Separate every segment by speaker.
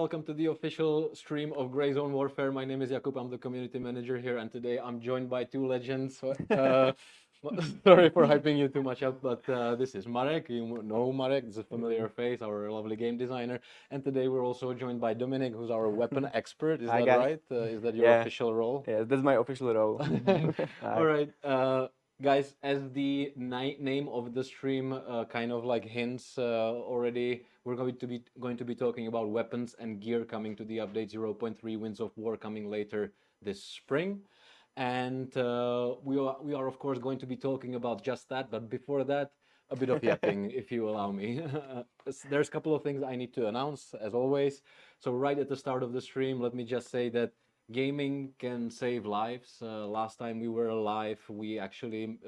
Speaker 1: welcome to the official stream of Grey Zone Warfare. My name is Jakub, I'm the community manager here, and today I'm joined by two legends. Sorry for hyping you too much up, but this is Marek. You know Marek, it's a familiar face, our lovely game designer. And today we're also joined by Dominic, who's our weapon expert. Is
Speaker 2: Hi,
Speaker 1: that
Speaker 2: guys.
Speaker 1: right? Is that your
Speaker 2: Yeah.
Speaker 1: official role?
Speaker 2: Yeah, that's my official role. Hi.
Speaker 1: All right, guys, as the name of the stream kind of like hints already, we're going to be talking about weapons and gear coming to the update 0.3 Winds of War coming later this spring. And we are of course going to be talking about just that, but before that, a bit of yapping, if you allow me. There's a couple of things I need to announce, as always. So right at the start of the stream, let me just say that gaming can save lives. Last time we were live, we actually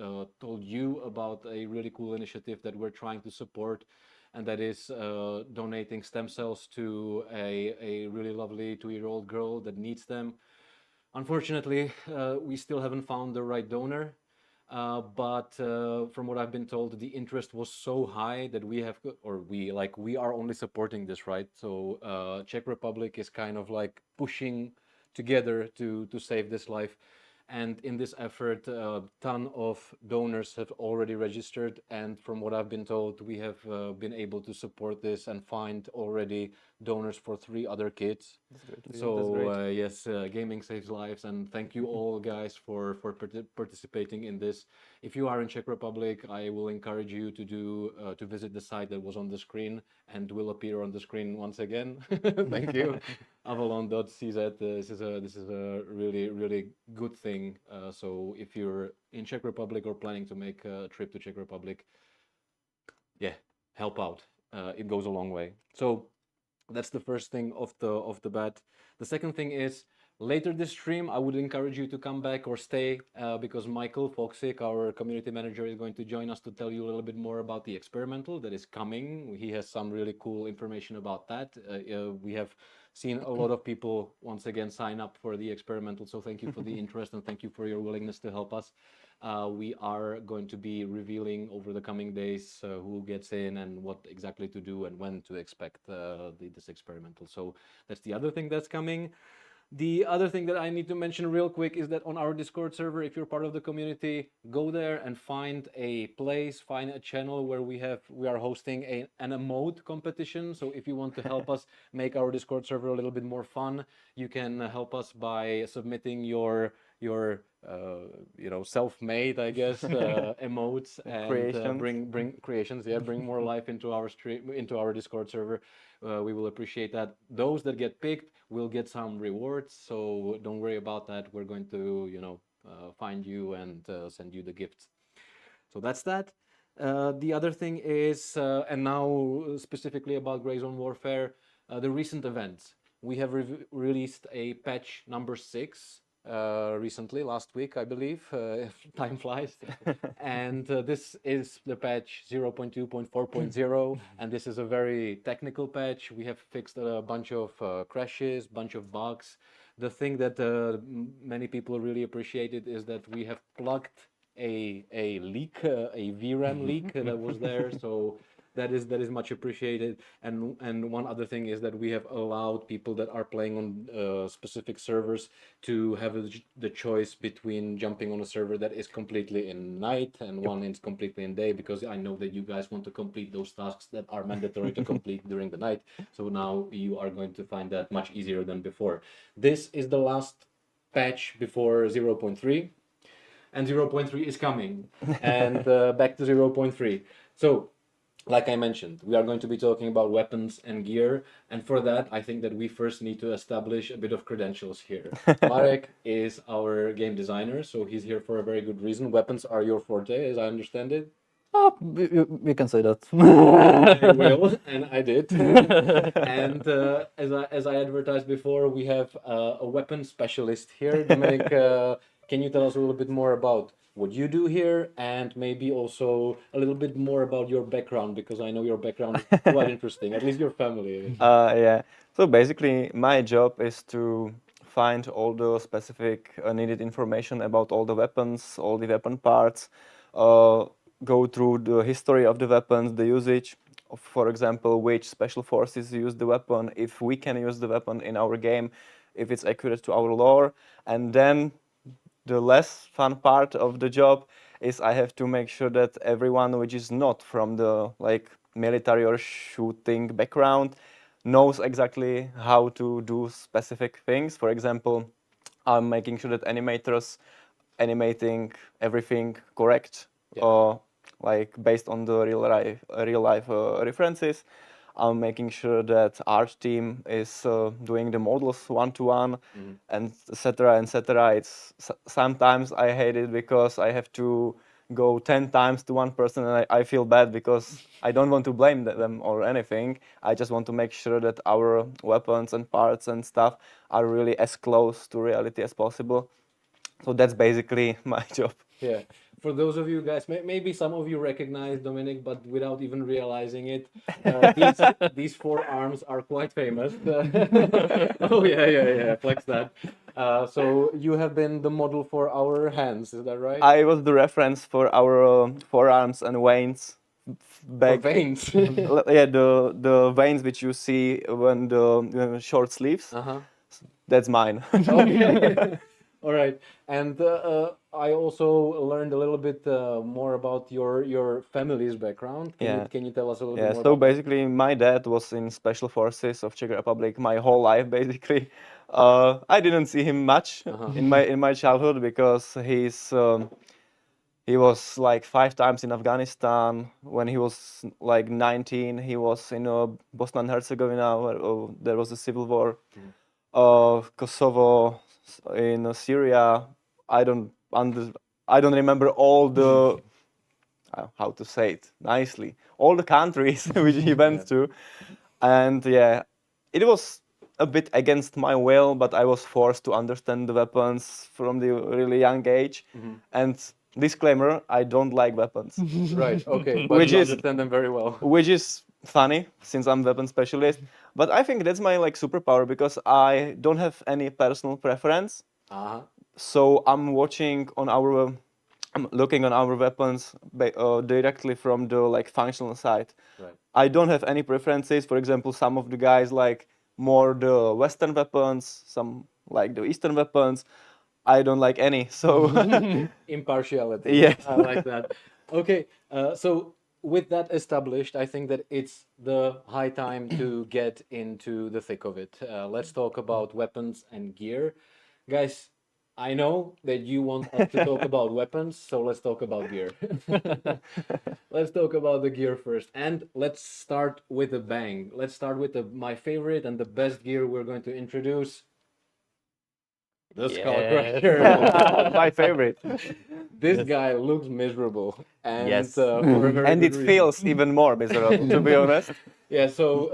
Speaker 1: told you about a really cool initiative that we're trying to support, and that is donating stem cells to a really lovely 2-year-old girl that needs them. Unfortunately, we still haven't found the right donor, but from what I've been told, the interest was so high that we are only supporting this, right? So Czech Republic is kind of like pushing together to save this life. And in this effort, a ton of donors have already registered. And from what I've been told, we have been able to support this and find already donors for 3 other kids.
Speaker 2: That's great.
Speaker 1: So yes, gaming saves lives, and thank you all guys for participating in this. If you are in Czech Republic, I will encourage you to visit the site that was on the screen and will appear on the screen once again. Thank you. Avalon.cz. This is a really good thing. So if you're in Czech Republic or planning to make a trip to Czech Republic, yeah, help out. It goes a long way. So that's the first thing off the bat. The second thing is, later this stream, I would encourage you to come back or stay because Michael Foxick, our community manager, is going to join us to tell you a little bit more about the experimental that is coming. He has some really cool information about that. We have seen a lot of people once again sign up for the experimental, so thank you for the interest and thank you for your willingness to help us. We are going to be revealing over the coming days who gets in and what exactly to do and when to expect this experimental. So that's the other thing that's coming. The other thing that I need to mention real quick is that on our Discord server, if you're part of the community, go there and find a place, find a channel where we are hosting an emote competition. So if you want to help us make our Discord server a little bit more fun, you can help us by submitting your self-made, I guess, emotes and
Speaker 2: Creations.
Speaker 1: bring creations. Yeah, bring more life into our stream, into our Discord server. We will appreciate that. Those that get picked will get some rewards, so don't worry about that. We're going to, find you and send you the gifts. So that's that. The other thing is, and now specifically about Grey Zone Warfare, the recent events. We have released a patch number 6 recently, last week, I believe. Time flies. And this is the patch 0.2.4.0, and this is a very technical patch. We have fixed a bunch of crashes, bunch of bugs. The thing that many people really appreciated is that we have plugged a leak, a VRAM leak that was there. So that is much appreciated. And one other thing is that we have allowed people that are playing on specific servers to have the choice between jumping on a server that is completely in night and one is completely in day, because I know that you guys want to complete those tasks that are mandatory to complete during the night. So now you are going to find that much easier than before. This is the last patch before 0.3, and 0.3 is coming, and back to 0.3. So like I mentioned, we are going to be talking about weapons and gear, and for that, I think that we first need to establish a bit of credentials here. Marek is our game designer, so he's here for a very good reason. Weapons are your forte, as I understand it.
Speaker 3: We can say that.
Speaker 1: I will, and I did. And as I advertised before, we have a weapon specialist here. Dominic, can you tell us a little bit more about what you do here, and maybe also a little bit more about your background, because I know your background is quite interesting, at least your family.
Speaker 2: Yeah. So basically, my job is to find all the specific needed information about all the weapons, all the weapon parts, go through the history of the weapons, the usage, for example, which special forces use the weapon, if we can use the weapon in our game, if it's accurate to our lore. And then the less fun part of the job is I have to make sure that everyone which is not from the like military or shooting background knows exactly how to do specific things. For example, I'm making sure that animators animating everything correct, like based on the real life references. I'm making sure that art team is doing the models one to one, and etc. etc. It's sometimes I hate it because I have to go 10 times to one person, and I feel bad because I don't want to blame them or anything. I just want to make sure that our weapons and parts and stuff are really as close to reality as possible. So that's basically my job.
Speaker 1: Yeah. For those of you guys, maybe some of you recognize Dominic, but without even realizing it, these four arms are quite famous. Oh yeah. Flex that. So you have been the model for our hands, is that right?
Speaker 2: I was the reference for our forearms and veins
Speaker 1: For
Speaker 2: back.
Speaker 1: veins.
Speaker 2: Yeah, the veins which you see when the short sleeves.
Speaker 1: Uh-huh.
Speaker 2: That's mine.
Speaker 1: Okay. All right. And I also learned a little bit more about your family's background. Can you tell us a little bit more
Speaker 2: So
Speaker 1: about
Speaker 2: basically, my dad was in Special Forces of Czech Republic my whole life. Basically, I didn't see him much in my childhood because he was like 5 times in Afghanistan. When he was like 19, he was in Bosnia and Herzegovina, where there was a civil war. Kosovo, in Syria. I don't I don't remember all the how to say it nicely, all the countries which he went to, and yeah, it was a bit against my will, but I was forced to understand the weapons from the really young age. And disclaimer: I don't like weapons.
Speaker 1: Right, okay, but
Speaker 2: Which
Speaker 1: you
Speaker 2: is
Speaker 1: understand them very well.
Speaker 2: which is funny since I'm weapon specialist. But I think that's my like superpower because I don't have any personal preference.
Speaker 1: Uh-huh.
Speaker 2: So I'm watching on our, I'm looking on our weapons directly from the like functional side.
Speaker 1: Right.
Speaker 2: I don't have any preferences. For example, some of the guys like more the Western weapons, some like the Eastern weapons. I don't like any. So
Speaker 1: Impartiality.
Speaker 2: yes.
Speaker 1: I like that. Okay, so with that established, I think that it's the high time to get into the thick of it. Let's talk about weapons and gear. Guys, I know that you want us to talk about weapons, so let's talk about gear. Let's talk about the gear first, and let's start with a bang. Let's start with my favorite and the best gear we're going to introduce. The Skull Crusher.
Speaker 2: My favorite.
Speaker 1: This guy looks miserable, and
Speaker 4: Yes.
Speaker 1: for a very
Speaker 2: And
Speaker 1: good
Speaker 2: it
Speaker 1: reason.
Speaker 2: feels even more miserable, to be honest.
Speaker 1: Yeah, so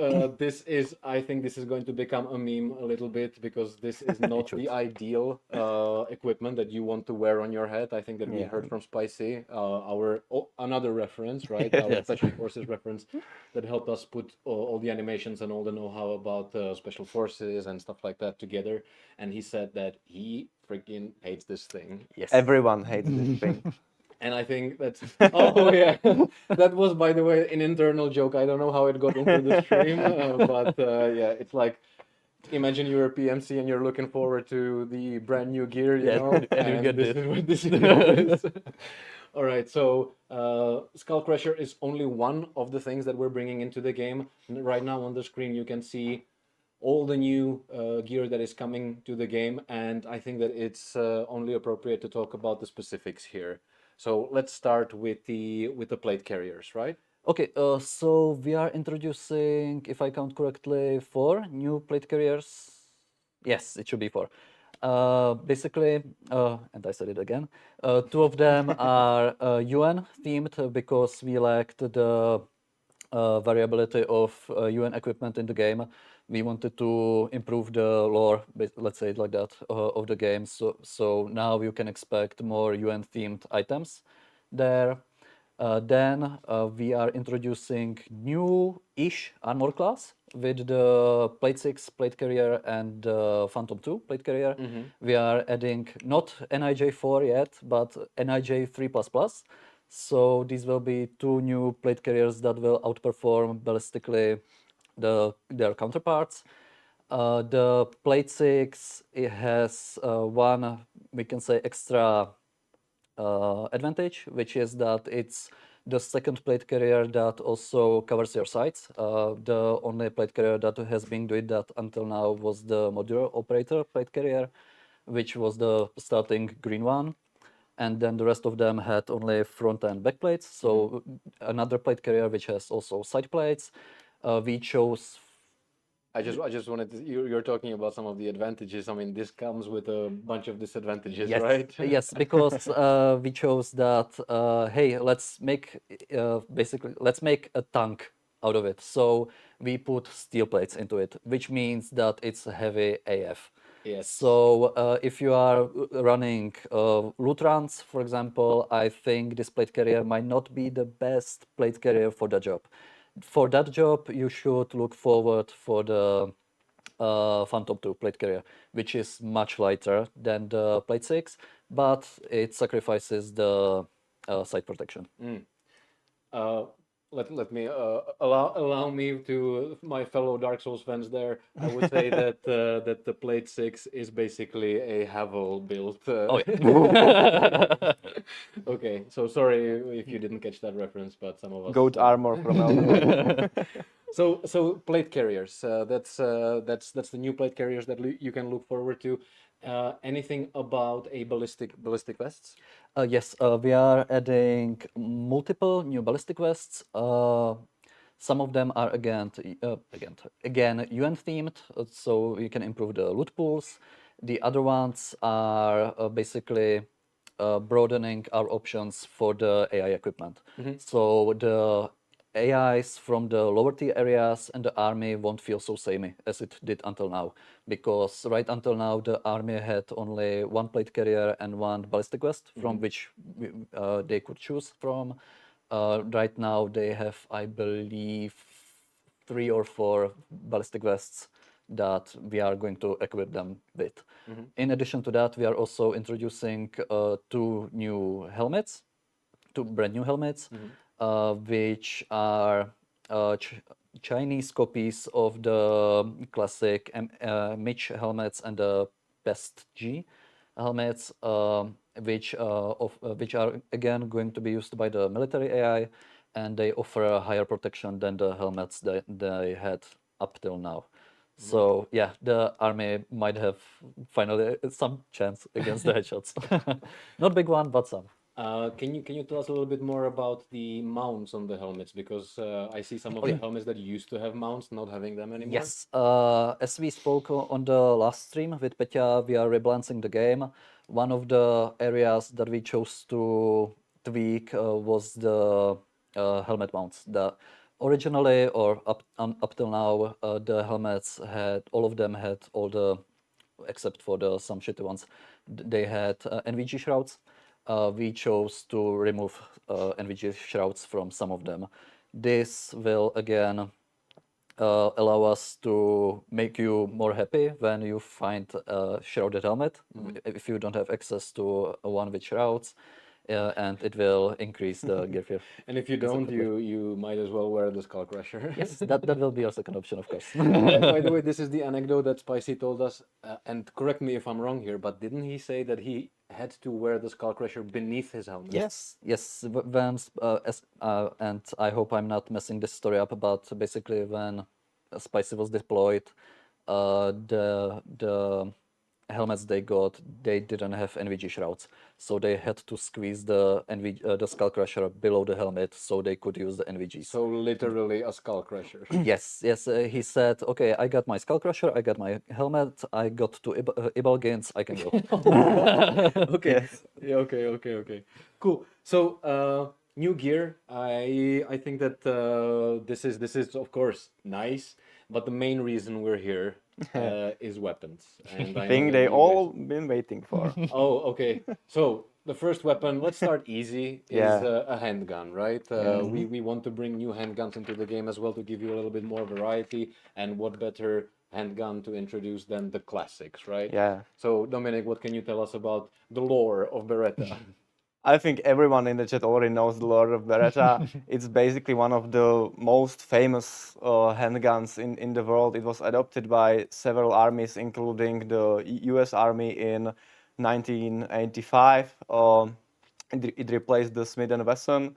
Speaker 1: I think this is going to become a meme a little bit because this is not the ideal equipment that you want to wear on your head. I think that we heard from Spicy, another reference, right? Our Special Forces reference that helped us put all the animations and all the know-how about Special Forces and stuff like that together. And he said that he freaking hates this thing.
Speaker 4: Yes.
Speaker 2: Everyone hates this thing.
Speaker 1: And I think that's oh yeah, that was, by the way, an internal joke. I don't know how it got into the stream, but yeah, it's like imagine you're a PMC and you're looking forward to the brand new gear, you know,
Speaker 4: and you get
Speaker 1: this
Speaker 4: this.
Speaker 1: is what this is. All right, so Skull Crusher is only one of the things that we're bringing into the game. Right now on the screen, you can see all the new gear that is coming to the game, and I think that it's only appropriate to talk about the specifics here. So let's start with the plate carriers, right?
Speaker 3: Okay, so we are introducing, if I count correctly, 4 new plate carriers. Yes, it should be 4. Basically, and I said it again, 2 of them are UN themed because we lacked the variability of UN equipment in the game. We wanted to improve the lore, let's say it like that, of the game. So now you can expect more UN themed items there. Then we are introducing new-ish armor class with the Plate 6 plate carrier and Phantom 2 plate carrier. We are adding not NIJ 4 yet, but NIJ 3++. So these will be two new plate carriers that will outperform ballistically their counterparts. The Plate 6, it has one, we can say, extra advantage, which is that it's the second plate carrier that also covers your sides. The only plate carrier that has been doing that until now was the modular operator plate carrier, which was the starting green one. And then the rest of them had only front and back plates. So another plate carrier which has also side plates. We chose.
Speaker 1: I just wanted to, you're talking about some of the advantages. I mean, this comes with a bunch of disadvantages,
Speaker 3: Yes,
Speaker 1: right?
Speaker 3: yes, because we chose that. Hey, let's make basically let's make a tank out of it. So we put steel plates into it, which means that it's heavy AF.
Speaker 1: Yes.
Speaker 3: So if you are running loot runs, for example, I think this plate carrier might not be the best plate carrier for the job. For that job, you should look forward for the Phantom 2 plate carrier, which is much lighter than the Plate 6, but it sacrifices the side protection.
Speaker 1: Uh, let me allow me to my fellow Dark Souls fans there. I would say that that the Plate 6 is basically a Havel build.
Speaker 3: Oh, yeah.
Speaker 1: Okay, so sorry if you didn't catch that reference, but some of us.
Speaker 2: Goat armor from Elden.
Speaker 1: So plate carriers. That's the new plate carriers that you can look forward to. Anything about a ballistic vests?
Speaker 3: Yes, we are adding multiple new ballistic vests. Some of them are again UN themed, so you can improve the loot pools. The other ones are basically broadening our options for the AI equipment. So the AIs from the lower tier areas and the army won't feel so samey as it did until now, because right until now the army had only one plate carrier and one ballistic vest from which they could choose from. Right now they have, I believe, 3 or 4 ballistic vests that we are going to equip them with. In addition to that, we are also introducing 2 brand new helmets, which are Chinese copies of the classic Mitch helmets and the Best G helmets, which are again going to be used by the military AI, and they offer a higher protection than the helmets that they had up till now. So yeah, the army might have finally some chance against the headshots. Not big one, but some.
Speaker 1: Can you tell us a little bit more about the mounts on the helmets? Because I see some of the helmets that used to have mounts not having them anymore.
Speaker 3: Yes, as we spoke on the last stream with Petya, we are rebalancing the game. One of the areas that we chose to tweak was the helmet mounts. Originally, or up till now, the helmets had all of them had all the, except for the some shitty ones, they had NVG shrouds. We chose to remove NVG shrouds from some of them. This will again allow us to make you more happy when you find a shrouded helmet, if you don't have access to a one with shrouds, and it will increase the gear fear.
Speaker 1: And if you don't, you might as well wear the Skull Crusher.
Speaker 3: Yes, that will be your second option, of course.
Speaker 1: By the way, this is the anecdote that Spicy told us, and correct me if I'm wrong here, but didn't he say that he had to wear the Skull Crusher beneath his helmet?
Speaker 3: Yes, yes. When and I hope I'm not messing this story up, but basically when Spicy was deployed, the helmets they got, they didn't have NVG shrouds, so they had to squeeze the Skull Crusher below the helmet so they could use the NVGs.
Speaker 1: So literally a Skull Crusher.
Speaker 3: Yes, yes. He said, "Okay, I got my Skull Crusher, I got my helmet, I got to Ibalgains, I can go."
Speaker 1: Okay. Yeah, okay. Cool. So new gear. I think that this is of course nice, but the main reason we're here is weapons. And I know
Speaker 2: Thing
Speaker 1: that
Speaker 2: they
Speaker 1: you
Speaker 2: all
Speaker 1: guys-
Speaker 2: been waiting for.
Speaker 1: Oh, okay. So the first weapon, let's start easy, is
Speaker 2: Yeah.
Speaker 1: a handgun, right? We want to bring new handguns into the game as well to give you a little bit more variety. And what better handgun to introduce than the classics, right?
Speaker 2: Yeah.
Speaker 1: So Dominic, what can you tell us about the lore of Beretta?
Speaker 2: I think everyone in the chat already knows the Lord of Beretta. It's basically one of the most famous handguns in the world. It was adopted by several armies, including the US Army in 1985. It replaced the Smith & Wesson.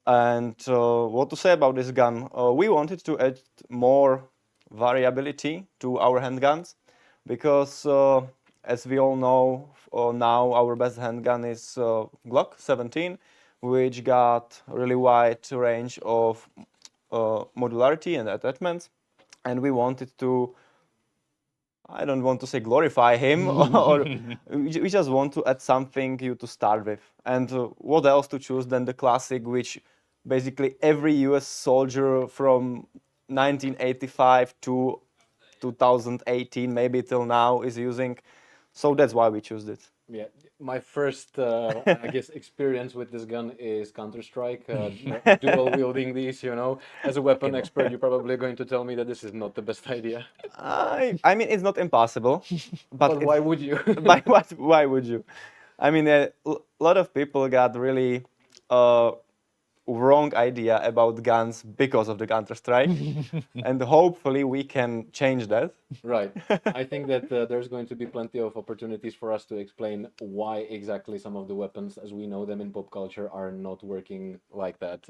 Speaker 2: And what to say about this gun? We wanted to add more variability to our handguns because, as we all know, now our best handgun is Glock 17, which got really wide range of modularity and attachments, and we wanted to. I don't want to say glorify him, or we just want to add something you to start with. And what else to choose than the classic, which basically every US soldier from 1985 to 2018, maybe till now, is using. So that's why we choose it.
Speaker 1: Yeah, my first, I guess, experience with this gun is Counter-Strike, dual wielding these, you know. As a weapon expert, you're probably going to tell me that this is not the best idea.
Speaker 2: I mean, it's not impossible,
Speaker 1: But why would you?
Speaker 2: why would you? I mean, a lot of people got really wrong idea about guns because of the Counter-Strike, and hopefully we can change that.
Speaker 1: Right. I think that there's going to be plenty of opportunities for us to explain why exactly some of the weapons, as we know them in pop culture, are not working like that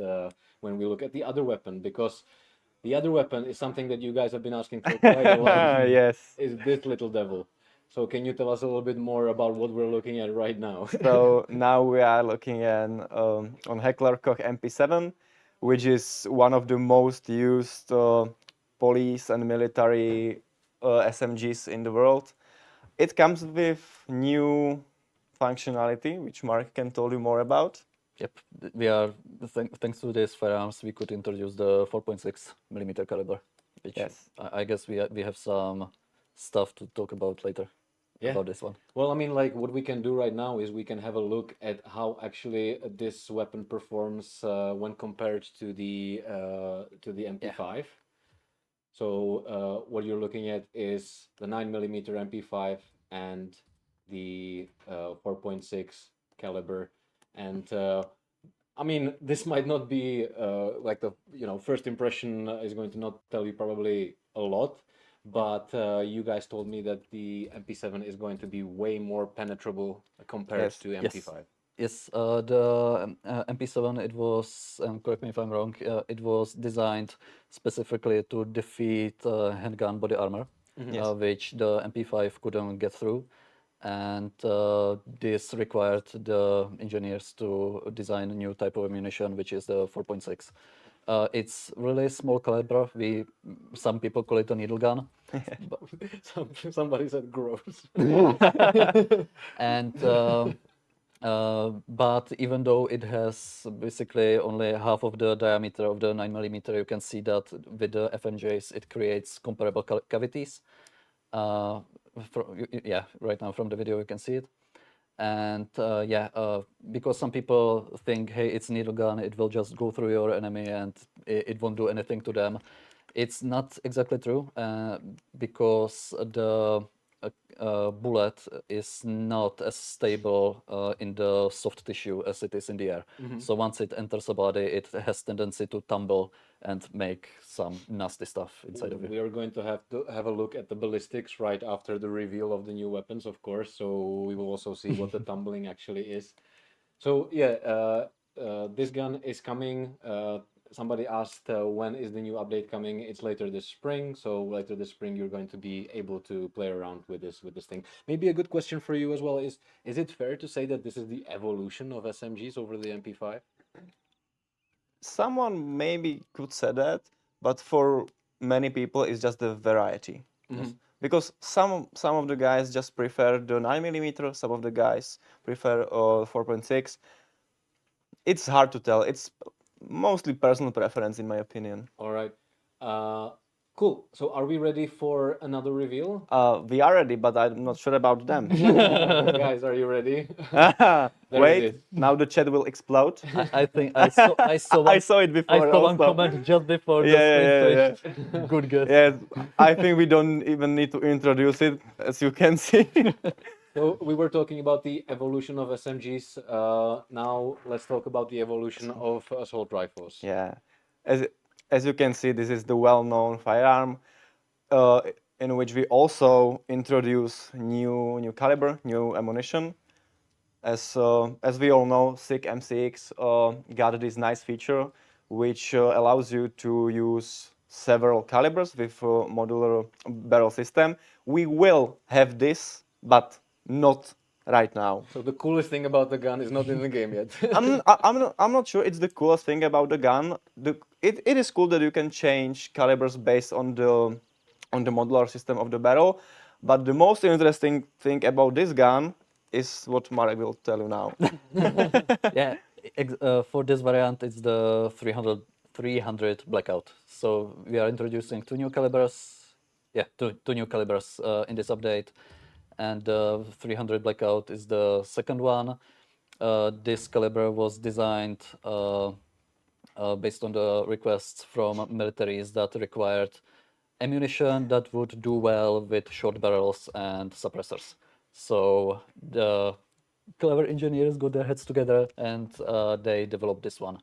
Speaker 1: when we look at the other weapon, because the other weapon is something that you guys have been asking for quite a lot.
Speaker 2: Yes.
Speaker 1: Is this little devil. So can you tell us a little bit more about what we're looking at right now?
Speaker 2: So now we are looking at on Heckler Koch MP7, which is one of the most used police and military SMGs in the world. It comes with new functionality, which Mark can tell you more about.
Speaker 3: Yep, we are thanks to these firearms, we could introduce the 4.6 millimeter caliber, which
Speaker 2: Yes.
Speaker 3: I guess we have some stuff to talk about later about this one.
Speaker 1: Well, I mean, like what we can do right now is we can have a look at how actually this weapon performs when compared to the MP5. So what you're looking at is the 9mm MP5 and the 4.6 caliber, and I mean, this might not be like the first impression is going to not tell you probably a lot, but you guys told me that the MP7 is going to be way more penetrable compared
Speaker 2: Yes.
Speaker 1: to MP5.
Speaker 3: Yes, the MP7, it was, correct me if I'm wrong, it was designed specifically to defeat handgun body armor, which the MP5 couldn't get through. And this required the engineers to design a new type of ammunition, which is the 4.6. It's really small caliber. Some people call it a needle gun.
Speaker 1: Somebody said gross.
Speaker 3: And but even though it has basically only half of the diameter of the 9mm, you can see that with the FMJs it creates comparable cavities. Yeah, right now from the video you can see it. And because some people think, hey, it's a needle gun, it will just go through your enemy and it won't do anything to them. It's not exactly true because the bullet is not as stable in the soft tissue as it is in the air. So once it enters the body, it has tendency to tumble and make some nasty stuff inside of you.
Speaker 1: We are going to have a look at the ballistics right after the reveal of the new weapons, of course. So we will also see what the tumbling actually is. So yeah, this gun is coming. Somebody asked when is the new update coming? It's later this spring. So later this spring, you're going to be able to play around with this thing. Maybe a good question for you as well is it fair to say that this is the evolution of SMGs over the MP5?
Speaker 2: Someone maybe could say that, but for many people it's just the variety. Because some of the guys just prefer the 9mm, some of the guys prefer 4.6. It's hard to tell. It's mostly personal preference, in my opinion.
Speaker 1: All right. Cool. So are we ready for another reveal?
Speaker 2: We are ready, but I'm not sure about them.
Speaker 1: Guys, are you ready? There it
Speaker 2: Wait,
Speaker 1: is.
Speaker 2: now the chat will explode.
Speaker 3: I think I saw
Speaker 2: I saw it before.
Speaker 3: I saw one
Speaker 2: also.
Speaker 3: comment just before the
Speaker 2: Yeah.
Speaker 3: screen switch. Good guess.
Speaker 2: Yes, I think we don't even need to introduce it, as you can see.
Speaker 1: So we were talking about the evolution of SMGs. Now let's talk about the evolution of assault rifles.
Speaker 2: Yeah, as as you can see, this is the well-known firearm, uh, in which we also introduce new caliber, new ammunition. As we all know, SIG MCX got this nice feature, which allows you to use several calibers with modular barrel system. We will have this, but not right now.
Speaker 1: So the coolest thing about the gun is not in the game yet.
Speaker 2: I'm not sure it's the coolest thing about the gun. It is cool that you can change calibers based on the modular system of the barrel, but the most interesting thing about this gun is what Marek will tell you now.
Speaker 3: Yeah, for this variant, it's the 300 blackout. So we are introducing two new calibers. Yeah, two new calibers in this update, and the 300 blackout is the second one. This caliber was designed based on the requests from militaries that required ammunition that would do well with short barrels and suppressors. So the clever engineers got their heads together and they developed this one.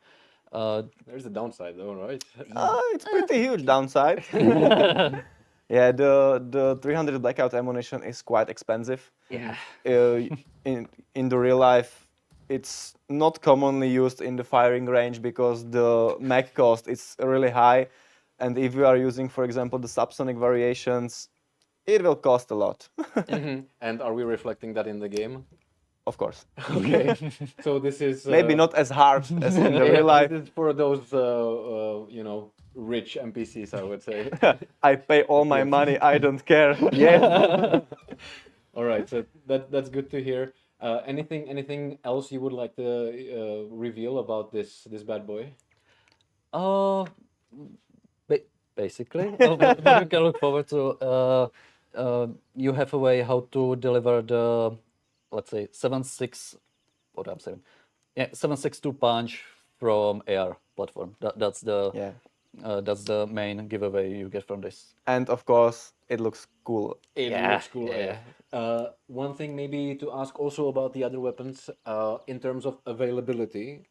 Speaker 1: There's a downside though, right?
Speaker 2: It's pretty huge downside. Yeah, the 300 blackout ammunition is quite expensive.
Speaker 3: Yeah.
Speaker 2: In the real life, it's not commonly used in the firing range because the mag cost is really high, and if you are using, for example, the subsonic variations, it will cost a lot.
Speaker 1: And are we reflecting that in the game?
Speaker 2: Of course.
Speaker 1: Okay. So this is
Speaker 2: Maybe not as hard as in the
Speaker 1: yeah,
Speaker 2: real life.
Speaker 1: this is for those rich NPCs, I would say.
Speaker 2: I pay all my money. I don't care. Yeah.
Speaker 1: All right, so that's good to hear. Anything else you would like to reveal about this bad boy?
Speaker 3: Uh, basically, what you can look forward to. You have a way how to deliver the, let's say, 7.6. What I'm saying, yeah, 7.62 punch from AR platform. That's the
Speaker 2: Yeah.
Speaker 3: that's the main giveaway you get from this.
Speaker 2: And of course, it looks cool.
Speaker 1: It
Speaker 3: Yeah,
Speaker 1: looks cool.
Speaker 3: yeah.
Speaker 1: One thing maybe to ask also about the other weapons, in terms of availability.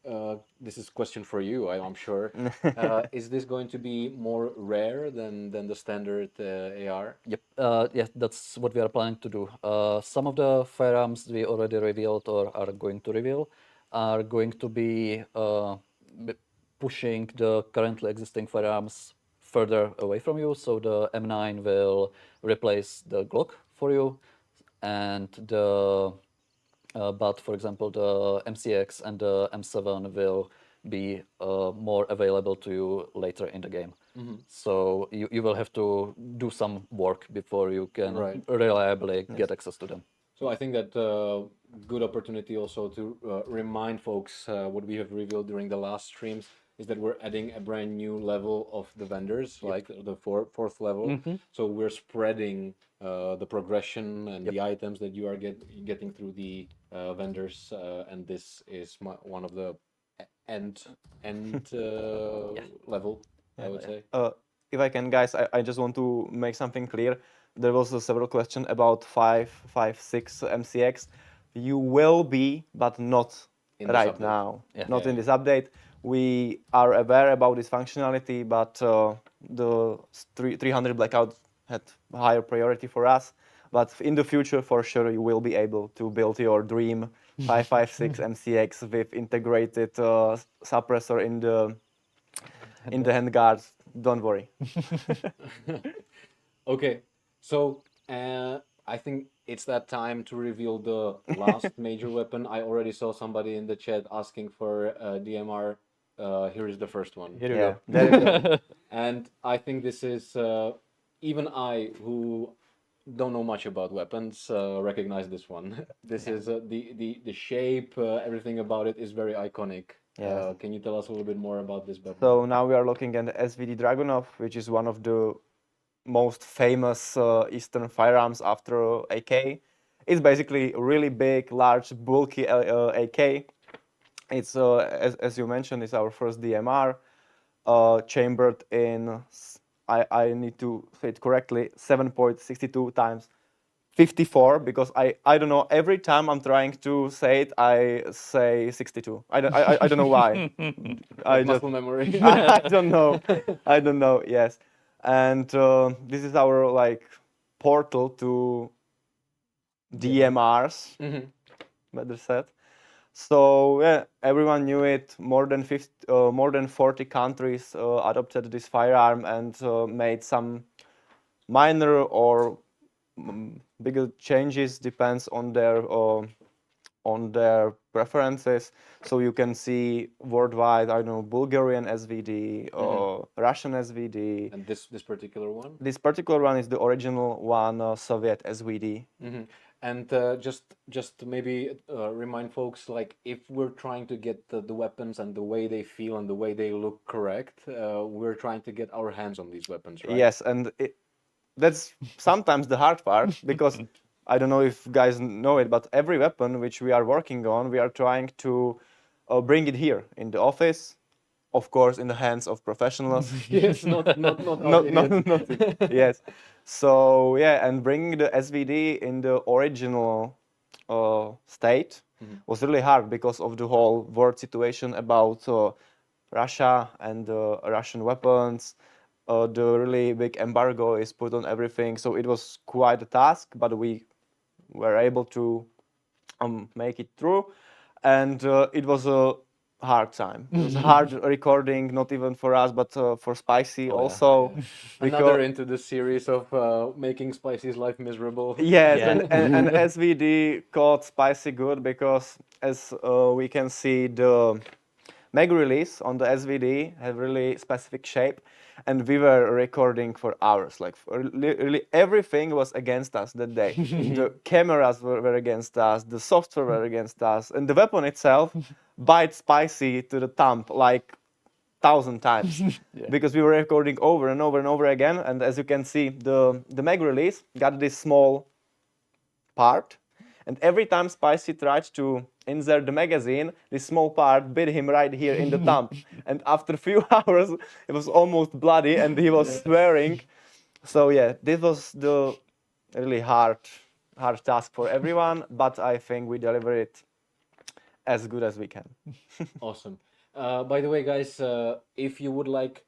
Speaker 1: This is a question for you, I'm sure. Is this going to be more rare than the standard AR?
Speaker 3: Yep. Yeah, that's what we are planning to do. Some of the firearms we already revealed or are going to reveal are going to be pushing the currently existing firearms further away from you. So the M9 will replace the Glock for you, and the but for example the MCX and the M7 will be more available to you later in the game. So you will have to do some work before you can
Speaker 1: Right.
Speaker 3: reliably get access to them.
Speaker 1: So I think that good opportunity also to remind folks what we have revealed during the last streams is that we're adding a brand new level of the vendors, like the fourth level. So we're spreading the progression and the items that you are getting through the vendors, and this is one of the end level, I would say.
Speaker 2: If I can, guys, I just want to make something clear. There was several questions about 5.6 MCX. You will be, but not
Speaker 1: In this
Speaker 2: right
Speaker 1: update.
Speaker 2: now.
Speaker 3: Yeah.
Speaker 2: Not in this update. We are aware about this functionality, but the 300 blackout had higher priority for us. But in the future, for sure, you will be able to build your dream 5.56 MCX with integrated suppressor in the handguards. Don't worry.
Speaker 1: Okay, so I think it's that time to reveal the last major weapon. I already saw somebody in the chat asking for DMR. Here is the first one.
Speaker 3: Here you
Speaker 2: Yeah,
Speaker 3: go.
Speaker 2: there you go.
Speaker 1: And I think this is even I, who don't know much about weapons, recognize this one. This is the shape, everything about it is very iconic.
Speaker 2: Yes.
Speaker 1: Can you tell us a little bit more about this weapon?
Speaker 2: So now we are looking at the SVD Dragunov, which is one of the most famous Eastern firearms after AK. It's basically a really big, large, bulky AK. It's as you mentioned, it's our first DMR, chambered in I need to say it correctly, 7.62 times 54 because I don't know, every time I'm trying to say it I say 62. I don't know why. I just
Speaker 1: Muscle memory.
Speaker 2: I don't know. I don't know. Yes, and this is our like portal to DMRs, better said. So yeah, everyone knew it. More than 40 countries adopted this firearm and made some minor or bigger changes, depends on their preferences. So you can see worldwide, I don't know, Bulgarian SVD or Russian SVD.
Speaker 1: And this particular one.
Speaker 2: This particular one is the original one, Soviet SVD.
Speaker 1: And just to maybe remind folks, like if we're trying to get the weapons and the way they feel and the way they look correct, we're trying to get our hands on these weapons, right?
Speaker 2: Yes, and that's sometimes the hard part because I don't know if guys know it, but every weapon which we are working on, we are trying to bring it here in the office, of course, in the hands of professionals.
Speaker 1: Yes, not
Speaker 2: Yes. So yeah, and bringing the SVD in the original state was really hard because of the whole world situation about Russia and Russian weapons. The really big embargo is put on everything, so it was quite a task, but we were able to make it through, and it was a hard time. It was a hard recording, not even for us, but for Spicy also.
Speaker 1: Another into the series of making Spicy's life miserable.
Speaker 2: Yes,
Speaker 3: Yeah.
Speaker 2: and SVD caught Spicy good because as we can see, the mag release on the SVD have really specific shape, and we were recording for hours. Like really everything was against us that day. The cameras were against us, the software were against us, and the weapon itself bite Spicy to the thumb like 1,000 times because we were recording over and over and over again. And as you can see, the mag release got this small part, and every time Spicy tried to insert the magazine, this small part bit him right here in the thumb. And after a few hours, it was almost bloody, and he was swearing. So yeah, this was the really hard task for everyone, but I think we delivered it as good as we can.
Speaker 1: Awesome. By the way, guys, if you would like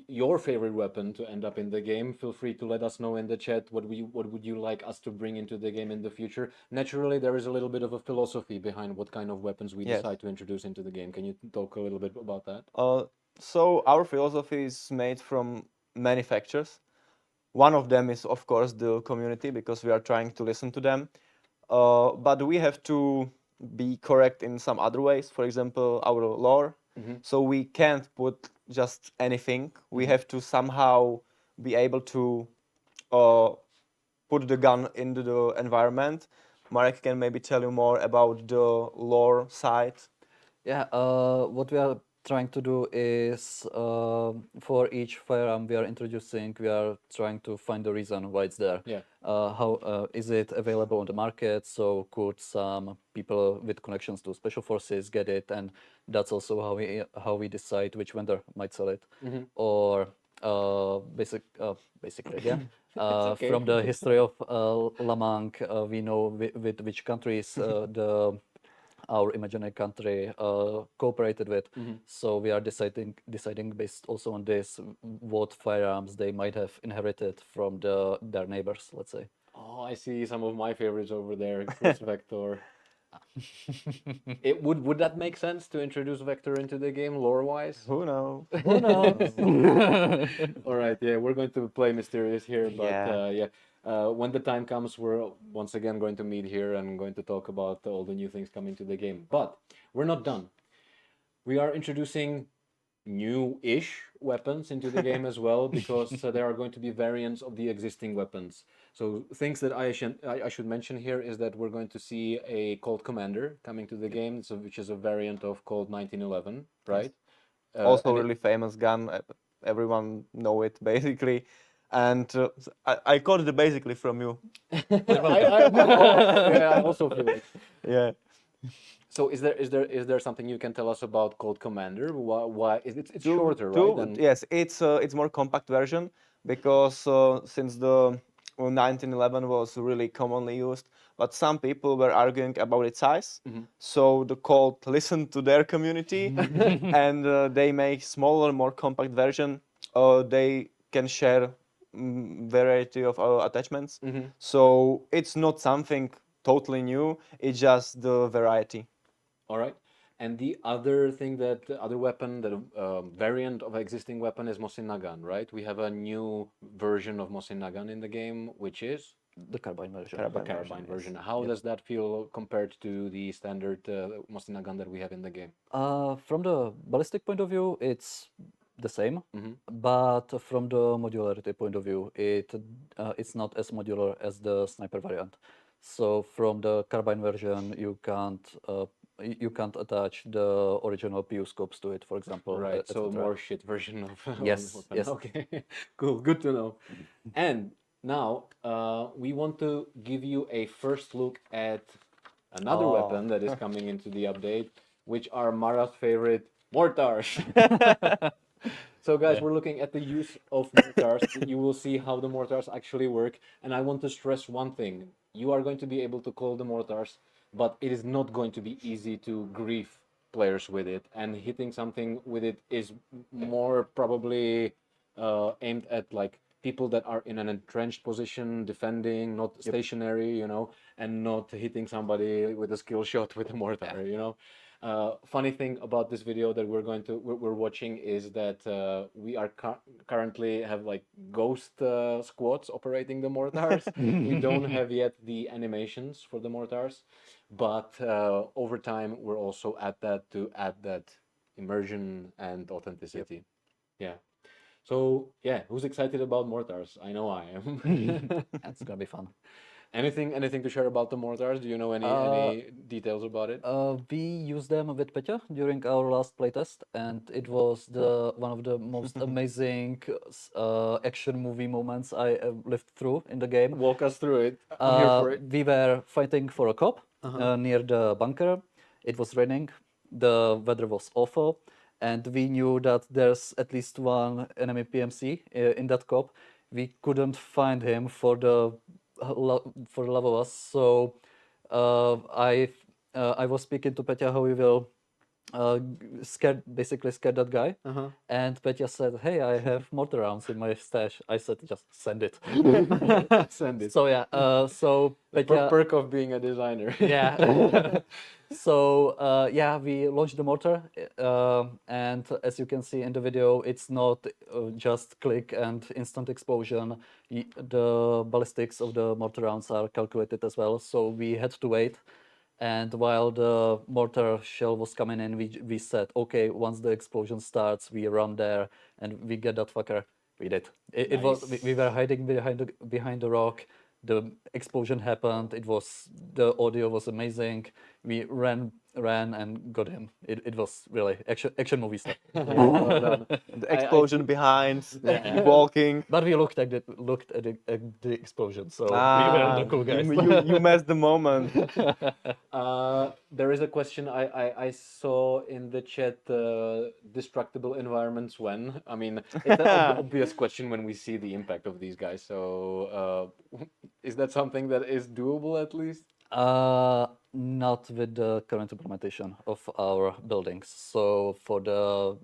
Speaker 1: your favorite weapon to end up in the game, feel free to let us know in the chat what would you like us to bring into the game in the future. Naturally, there is a little bit of a philosophy behind what kind of weapons we
Speaker 2: Yes.
Speaker 1: decide to introduce into the game. Can you talk a little bit about that?
Speaker 2: So our philosophy is made from many factors. One of them is, of course, the community, because we are trying to listen to them. But we have to be correct in some other ways. For example, our lore. So we can't put just anything. We have to somehow be able to put the gun into the environment. Marek can maybe tell you more about the lore side.
Speaker 3: Yeah, what we are trying to do is for each firearm we are introducing, we are trying to find the reason why it's there.
Speaker 1: Yeah.
Speaker 3: How is it available on the market? So could some people with connections to special forces get it? And that's also how we decide which vendor might sell it. Or basically, yeah.
Speaker 1: okay.
Speaker 3: From the history of Lamang, we know with which countries our imaginary country cooperated with. So we are deciding based also on this what firearms they might have inherited from their neighbors, let's say.
Speaker 1: Oh, I see some of my favorites over there. Chris Vector. Would that make sense to introduce Vector into the game lore-wise?
Speaker 2: Who knows?
Speaker 3: Who knows?
Speaker 1: All right, yeah, we're going to play mysterious here, but
Speaker 2: Yeah.
Speaker 1: when the time comes, we're once again going to meet here and going to talk about all the new things coming to the game. But we're not done. We are introducing new-ish weapons into the game as well, because there are going to be variants of the existing weapons. So things that I should mention here is that we're going to see a Colt Commander coming to the game, so which is a variant of Colt 1911, right?
Speaker 2: Also
Speaker 1: and it-
Speaker 2: really famous gun. Everyone know it basically. And I got it basically from you.
Speaker 1: I also feel it.
Speaker 2: Yeah.
Speaker 1: So is there something you can tell us about Colt Commander? Why is it's shorter, right?
Speaker 2: Yes, it's more compact version because since the 1911 was really commonly used, but some people were arguing about its size. So the code listened to their community, and they make smaller, more compact version. They can share variety of attachments. So it's not something totally new. It's just the variety.
Speaker 1: All right. And the other thing that the other weapon, the variant of existing weapon is Mosin Nagant, right? We have a new version of Mosin Nagant in the game, which is
Speaker 3: The carbine version.
Speaker 1: the carbine version. How does that feel compared to the standard Mosin Nagant that we have in the game?
Speaker 3: From the ballistic point of view, it's the same, but from the modularity point of view, it's not as modular as the sniper variant. So from the carbine version, you can't attach the original PU scopes to it, for example.
Speaker 1: Right. So
Speaker 3: etc.
Speaker 1: more shit version of
Speaker 3: Yes,
Speaker 1: weapon.
Speaker 3: yes.
Speaker 1: Okay. Cool. Good to know. And now we want to give you a first look at another weapon that is coming into the update, which are Mara's favorite mortars. So guys, we're looking at the use of mortars. You will see how the mortars actually work. And I want to stress one thing. You are going to be able to call the mortars, but it is not going to be easy to grief players with it. And hitting something with it is more probably aimed at like people that are in an entrenched position, defending, not stationary, you know, and not hitting somebody with a skill shot with a mortar, you know. Funny thing about this video that we're watching is that we are currently have like ghost squads operating the mortars. We don't have yet the animations for the mortars, but over time we're also at that to add that immersion and authenticity. Yeah. So yeah, who's excited about mortars? I know I am.
Speaker 3: It's gonna be fun.
Speaker 1: Anything to share about the mortars? Do you know any details about it?
Speaker 3: We used them with Petya during our last playtest, and it was one of the most amazing action movie moments I lived through in the game.
Speaker 1: Walk us through it. I'm here for it.
Speaker 3: We were fighting for a cop near the bunker. It was raining. The weather was awful, and we knew that there's at least one enemy PMC in that cop. We couldn't find him for the love of us. So I was speaking to Petya how we will basically scared that guy. And Petya said, "Hey, I have mortar rounds in my stash." I said, "Just send it."
Speaker 1: Send it.
Speaker 3: So yeah, so Petya,
Speaker 1: Perk of being a designer.
Speaker 3: yeah. So yeah, we launched the mortar, and as you can see in the video, it's not just click and instant explosion. The ballistics of the mortar rounds are calculated as well, so we had to wait. And while the mortar shell was coming in, we said, okay, once the explosion starts, we run there and we get that fucker. We did. It was we were hiding behind the rock. The explosion happened. The audio was amazing. We ran and got him. It was really action movie stuff.
Speaker 1: Well done.
Speaker 2: The explosion behind, walking.
Speaker 3: But we looked at the explosion, so we were the cool guys.
Speaker 2: You messed the moment.
Speaker 1: There is a question I saw in the chat. Destructible environments when? I mean, it's an obvious question when we see the impact of these guys. So, is that something that is doable at least?
Speaker 3: Not with the current implementation of our buildings. So for the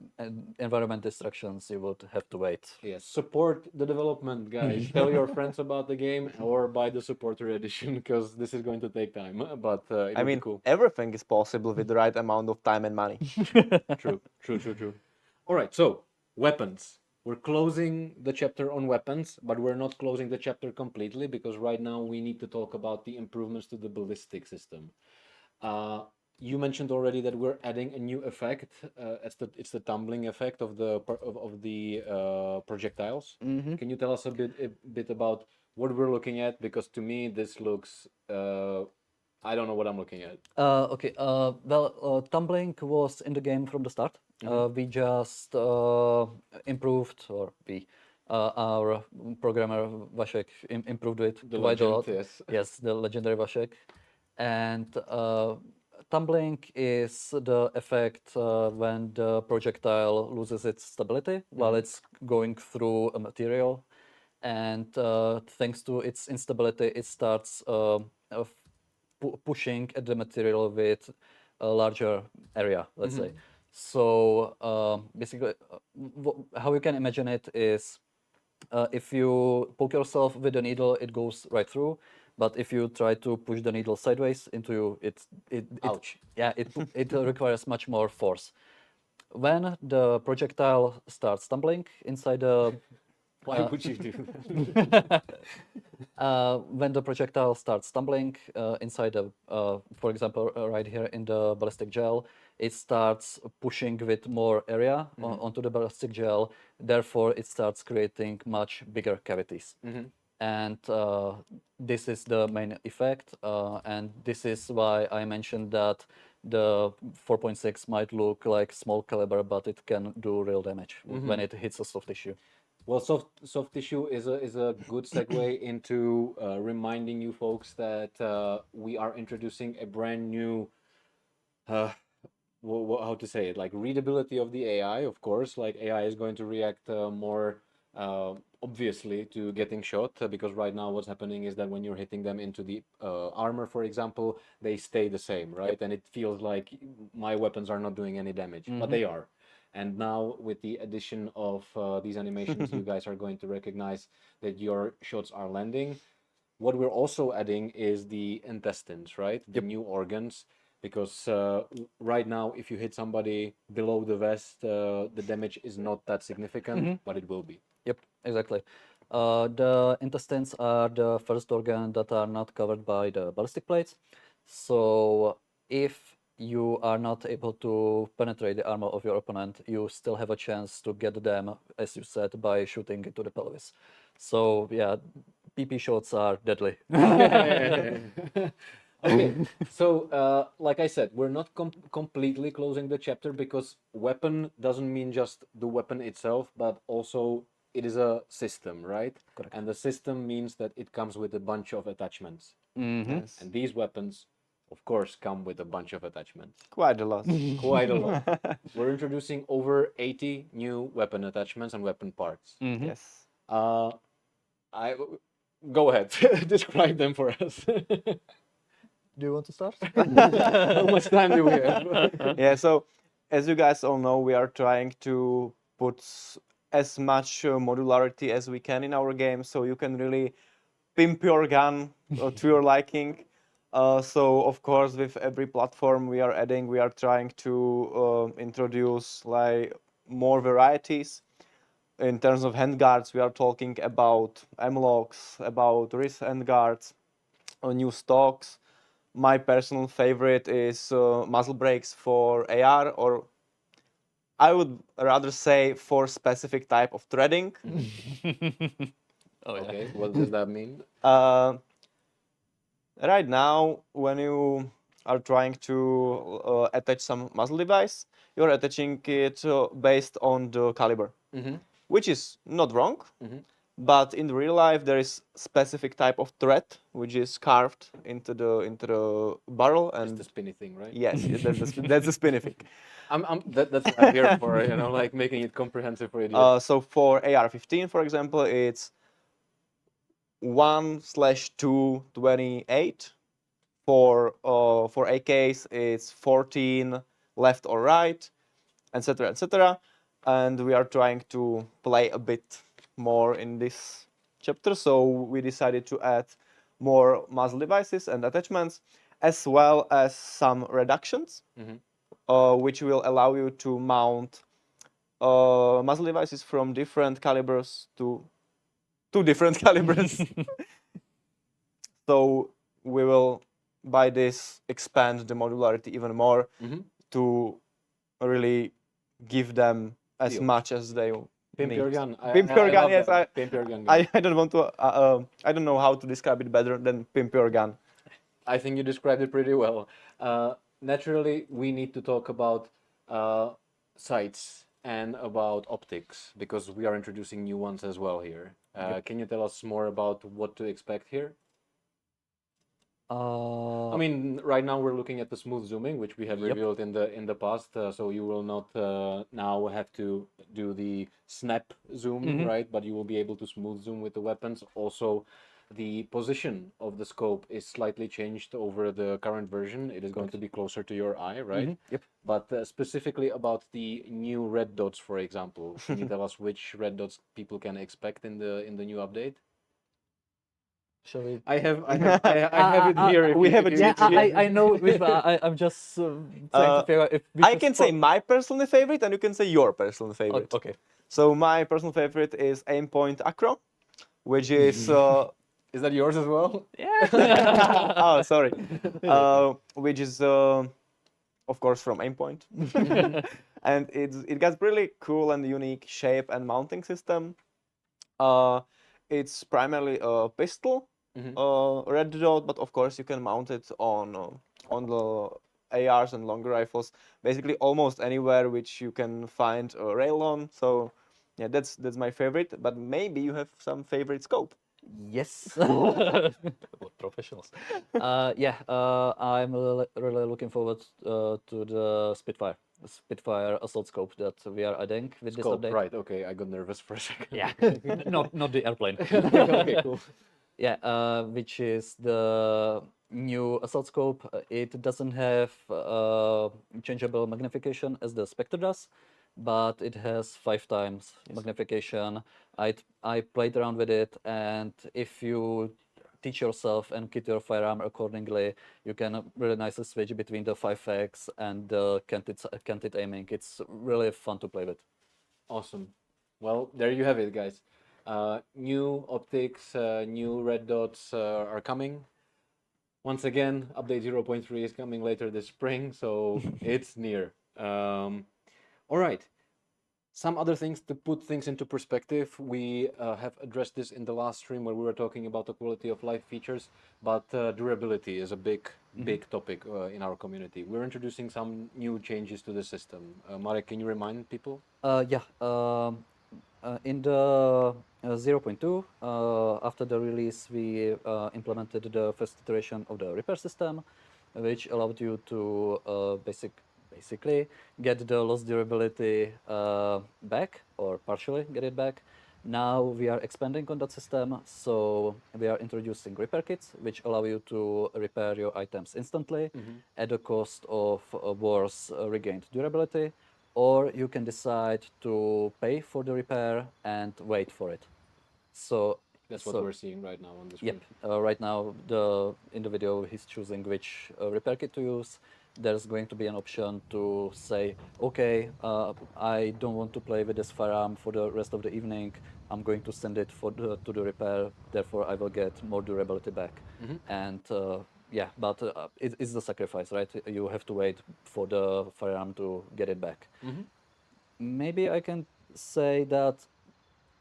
Speaker 3: environment destructions, you would have to wait.
Speaker 1: Yes, support the development, guys. Tell your friends about the game or buy the supporter edition because this is going to take time. But it
Speaker 2: I
Speaker 1: will
Speaker 2: mean,
Speaker 1: be cool.
Speaker 2: everything is possible with the right amount of time and money.
Speaker 1: True. All right, so weapons. We're closing the chapter on weapons, but we're not closing the chapter completely because right now we need to talk about the improvements to the ballistic system. You mentioned already that we're adding a new effect. It's the tumbling effect of the projectiles. Can you tell us a bit about what we're looking at? Because to me, this looks I don't know what I'm looking at.
Speaker 3: Okay. Well, tumbling was in the game from the start. We just improved, or our programmer Vasek improved it
Speaker 1: The
Speaker 3: quite a lot.
Speaker 1: legend, yes.
Speaker 3: Yes, the legendary Vasek. And tumbling is the effect when the projectile loses its stability while it's going through a material. and thanks to its instability, it starts pushing at the material with a larger area, let's say. So basically, how you can imagine it is if you poke yourself with a needle, it goes right through. But if you try to push the needle sideways into you,
Speaker 1: Ouch.
Speaker 3: yeah, it requires much more force. When the projectile starts tumbling inside the
Speaker 1: Why would you do that?
Speaker 3: when the projectile starts stumbling inside the, for example, right here in the ballistic gel, it starts pushing with more area onto the ballistic gel. Therefore, it starts creating much bigger cavities. And this is the main effect. And this is why I mentioned that the 4.6 might look like small caliber, but it can do real damage when it hits a soft tissue.
Speaker 1: Well, soft tissue is a good segue into reminding you folks that we are introducing a brand new uh, how to say it, like readability of the AI. Of course, like AI is going to react more obviously to getting shot, because right now what's happening is that when you're hitting them into the armor, for example, they stay the same, right? And it feels like my weapons are not doing any damage, but they are. And now with the addition of these animations, you guys are going to recognize that your shots are landing. What we're also adding is the intestines, right? The new organs, because right now, if you hit somebody below the vest, the damage is not that significant, but it will be.
Speaker 3: Yep, exactly. The intestines are the first organ that are not covered by the ballistic plates. So if you are not able to penetrate the armor of your opponent, you still have a chance to get them, as you said, by shooting into the pelvis. So yeah, PP shots are deadly.
Speaker 1: Okay, so like I said, we're not completely closing the chapter, because weapon doesn't mean just the weapon itself, but also it is a system, right?
Speaker 3: Correct.
Speaker 1: And the system means that it comes with a bunch of attachments.
Speaker 2: Yes.
Speaker 1: And these weapons, of course, come with a bunch of attachments.
Speaker 2: Quite a lot.
Speaker 1: Quite a lot. We're introducing over 80 new weapon attachments and weapon parts.
Speaker 2: Yes.
Speaker 1: I Go ahead, describe them for us.
Speaker 3: Do you want to start?
Speaker 1: How much time do we have?
Speaker 2: Yeah, so as you guys all know, we are trying to put as much modularity as we can in our game, so you can really pimp your gun to your liking. So of course, with every platform we are adding, we are trying to introduce like more varieties. In terms of handguards, we are talking about M-locks, about wrist handguards, new stocks. My personal favorite is muzzle brakes for AR, or I would rather say for specific type of threading.
Speaker 3: Oh yeah.
Speaker 1: Okay, what does that mean?
Speaker 2: Right now, when you are trying to attach some muzzle device, you're attaching it based on the caliber, which is not wrong. But in real life, there is specific type of thread which is carved into the barrel,
Speaker 1: It's
Speaker 2: and
Speaker 1: the spinny thing, right?
Speaker 2: yes, that's the spinny thing.
Speaker 1: That's what I'm here for, like making it comprehensive for idiots.
Speaker 2: So for AR-15, for example, it's 1/228. For AKs, it's 14 left or right, etc., etc. And we are trying to play a bit more in this chapter, so we decided to add more muzzle devices and attachments, as well as some reductions, which will allow you to mount muzzle devices from different calibers to two different calibers. So we will, by this, expand the modularity even more to really give them as
Speaker 1: Deal.
Speaker 2: much as they
Speaker 1: Pimp
Speaker 2: need.
Speaker 1: your gun.
Speaker 2: Pimp your gun,
Speaker 1: love
Speaker 2: yes.
Speaker 1: that. Pimp your gun.
Speaker 2: I don't want to. I don't know how to describe it better than pimp your gun.
Speaker 1: I think you described it pretty well. Naturally, we need to talk about sights and about optics, because we are introducing new ones as well here. Can you tell us more about what to expect here?
Speaker 3: Uh,
Speaker 1: I mean, right now we're looking at the smooth zooming, which we have
Speaker 3: Yep.
Speaker 1: revealed in the past. So you will not now have to do the snap zoom, right? But you will be able to smooth zoom with the weapons. Also, the position of the scope is slightly changed over the current version. It is going to be closer to your eye, right?
Speaker 3: Yep.
Speaker 1: But specifically about the new red dots, for example, can you tell us which red dots people can expect in the new update?
Speaker 3: Shall we?
Speaker 1: I have it here. If
Speaker 2: we
Speaker 1: you,
Speaker 2: have
Speaker 1: if
Speaker 2: a
Speaker 1: you
Speaker 2: cheat
Speaker 1: need to
Speaker 2: sheet.
Speaker 1: get-
Speaker 3: I know which one. I'm just trying to figure out if we
Speaker 2: I
Speaker 3: should
Speaker 2: can say my personal favorite, and you can say your personal favorite.
Speaker 3: Okay.
Speaker 2: So my personal favorite is Aimpoint Acro, which is
Speaker 1: Is that yours as well?
Speaker 2: oh sorry, which is of course from Aimpoint, and it got really cool and unique shape and mounting system. It's primarily a pistol, red dot, but of course you can mount it on the ARs and longer rifles, basically almost anywhere which you can find a rail on. So yeah, that's my favorite. But maybe you have some favorite scope.
Speaker 3: Yes. What professionals. Yeah, I'm really looking forward to the Spitfire assault scope that we are adding with this
Speaker 1: Scope,
Speaker 3: update.
Speaker 1: right? Okay, I got nervous for a second.
Speaker 3: Yeah, not the airplane.
Speaker 1: Okay, cool.
Speaker 3: Yeah, which is the new assault scope. It doesn't have changeable magnification as the Spectre does, but it has 5 times magnification. I played around with it, and if you teach yourself and kit your firearm accordingly, you can really nicely switch between the 5x and the canted aiming. It's really fun to play with.
Speaker 1: Awesome. Well, there you have it, guys. New optics, new red dots are coming. Once again, update 0.3 is coming later this spring, so it's near. All right. Some other things to put things into perspective. We have addressed this in the last stream where we were talking about the quality of life features, but durability is a big topic in our community. We're introducing some new changes to the system. Marek, can you remind people?
Speaker 3: Yeah. In the 0.2, after the release, we implemented the first iteration of the repair system, which allowed you to basically get the lost durability back or partially get it back. Now we are expanding on that system, so we are introducing repair kits, which allow you to repair your items instantly at the cost of worse regained durability, or you can decide to pay for the repair and wait for it. So
Speaker 1: That's what we're seeing right now on the
Speaker 3: yep.
Speaker 1: screen.
Speaker 3: Right now, in the video, he's choosing which repair kit to use. There's going to be an option to say, okay, I don't want to play with this firearm for the rest of the evening. I'm going to send it to the repair. Therefore, I will get more durability back. And yeah, but it's the sacrifice, right? You have to wait for the firearm to get it back. Maybe I can say that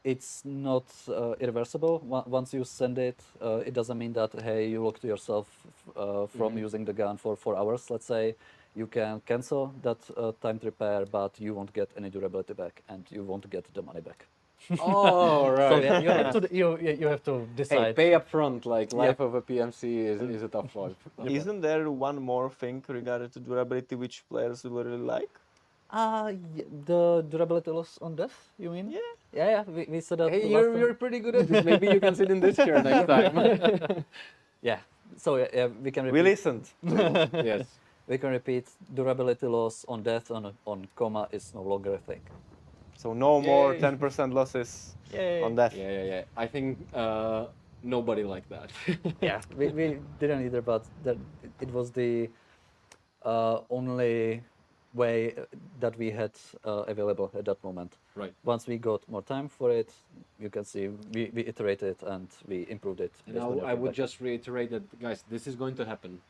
Speaker 3: it's not irreversible. Once you send it, it doesn't mean that, hey, you locked yourself from using the gun for 4 hours, let's say. You can cancel that timed repair, but you won't get any durability back, and you won't get the money back.
Speaker 1: Oh, right.
Speaker 3: So yeah, you have to
Speaker 1: Hey,
Speaker 3: decide.
Speaker 1: pay up front, like
Speaker 3: Yeah.
Speaker 1: life of a PMC is a tough life.
Speaker 2: Isn't there one more thing regarding to durability which players will really like?
Speaker 3: The durability loss on death, you mean?
Speaker 2: Yeah.
Speaker 3: Yeah, we said that
Speaker 1: Hey,
Speaker 3: last time.
Speaker 1: you're pretty good at this. Maybe you can sit in this chair next time.
Speaker 3: Yeah, so yeah, we can repeat.
Speaker 2: We listened.
Speaker 1: Yes.
Speaker 3: We can repeat durability loss on death on coma is no longer a thing.
Speaker 2: So no more
Speaker 1: Yay.
Speaker 2: 10% losses on death.
Speaker 1: Yeah. I think nobody liked that.
Speaker 3: Yeah, we didn't either, but it was the only way that we had available at that moment.
Speaker 1: Right.
Speaker 3: Once we got more time for it, you can see we iterated and we improved it. based on
Speaker 1: Now,
Speaker 3: your
Speaker 1: I would
Speaker 3: feedback.
Speaker 1: just reiterate that, guys, this is going to happen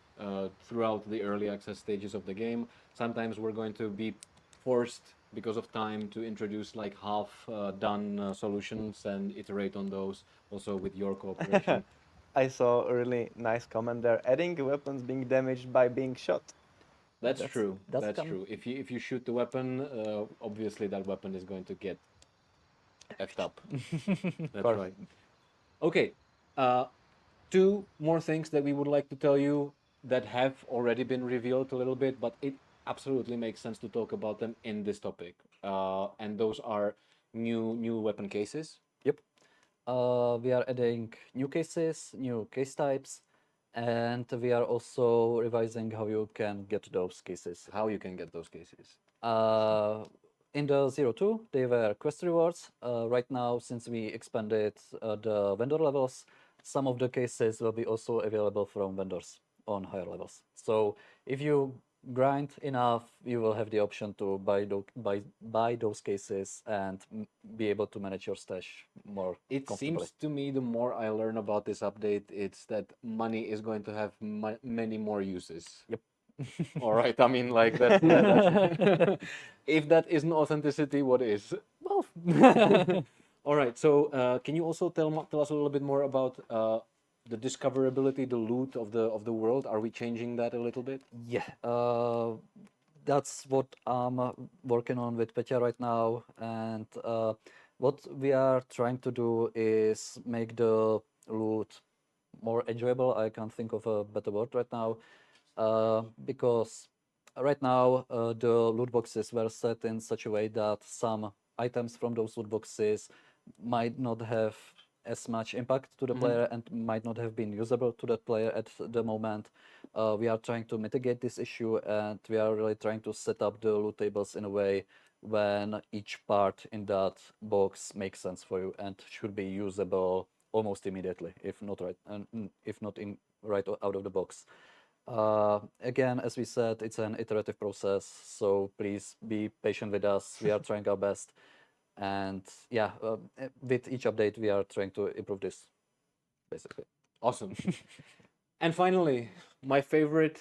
Speaker 1: throughout the early access stages of the game. Sometimes we're going to be forced, because of time, to introduce like half done solutions and iterate on those also with your cooperation.
Speaker 2: I saw a really nice comment there. Adding weapons being damaged by being shot.
Speaker 1: That's true.
Speaker 3: that's
Speaker 1: That's
Speaker 3: come-
Speaker 1: true. If you shoot the weapon, obviously that weapon is going to get effed up. That's right. Okay. two more things that we would like to tell you that have already been revealed a little bit, but it absolutely makes sense to talk about them in this topic. And those are new weapon cases.
Speaker 3: Yep. We are adding new cases, new case types, and we are also revising how you can get those cases.
Speaker 1: How you can get those cases.
Speaker 3: In the 02, they were quest rewards. Right now, since we expanded the vendor levels, some of the cases will be also available from vendors on higher levels. So if you grind enough, you will have the option to buy those cases and be able to manage your stash more
Speaker 1: It
Speaker 3: comfortably.
Speaker 1: seems to me the more I learn about this update, it's that money is going to have many more uses.
Speaker 3: Yep.
Speaker 1: All right, I mean, like if that isn't authenticity, what is?
Speaker 3: Well,
Speaker 1: All right, so can you also tell us a little bit more about the discoverability, the loot of the world? Are we changing that a little bit?
Speaker 3: yeah, that's what I'm working on with Petya right now, and what we are trying to do is make the loot more enjoyable. I can't think of a better word right now, because right now the loot boxes were set in such a way that some items from those loot boxes might not have as much impact to the player and might not have been usable to that player at the moment. We are trying to mitigate this issue, and we are really trying to set up the loot tables in a way when each part in that box makes sense for you and should be usable almost immediately, if not right out of the box. Again, as we said, it's an iterative process, so please be patient with us. We are trying our best, and yeah, with each update, we are trying to improve this, basically.
Speaker 1: Awesome. And finally, my favorite,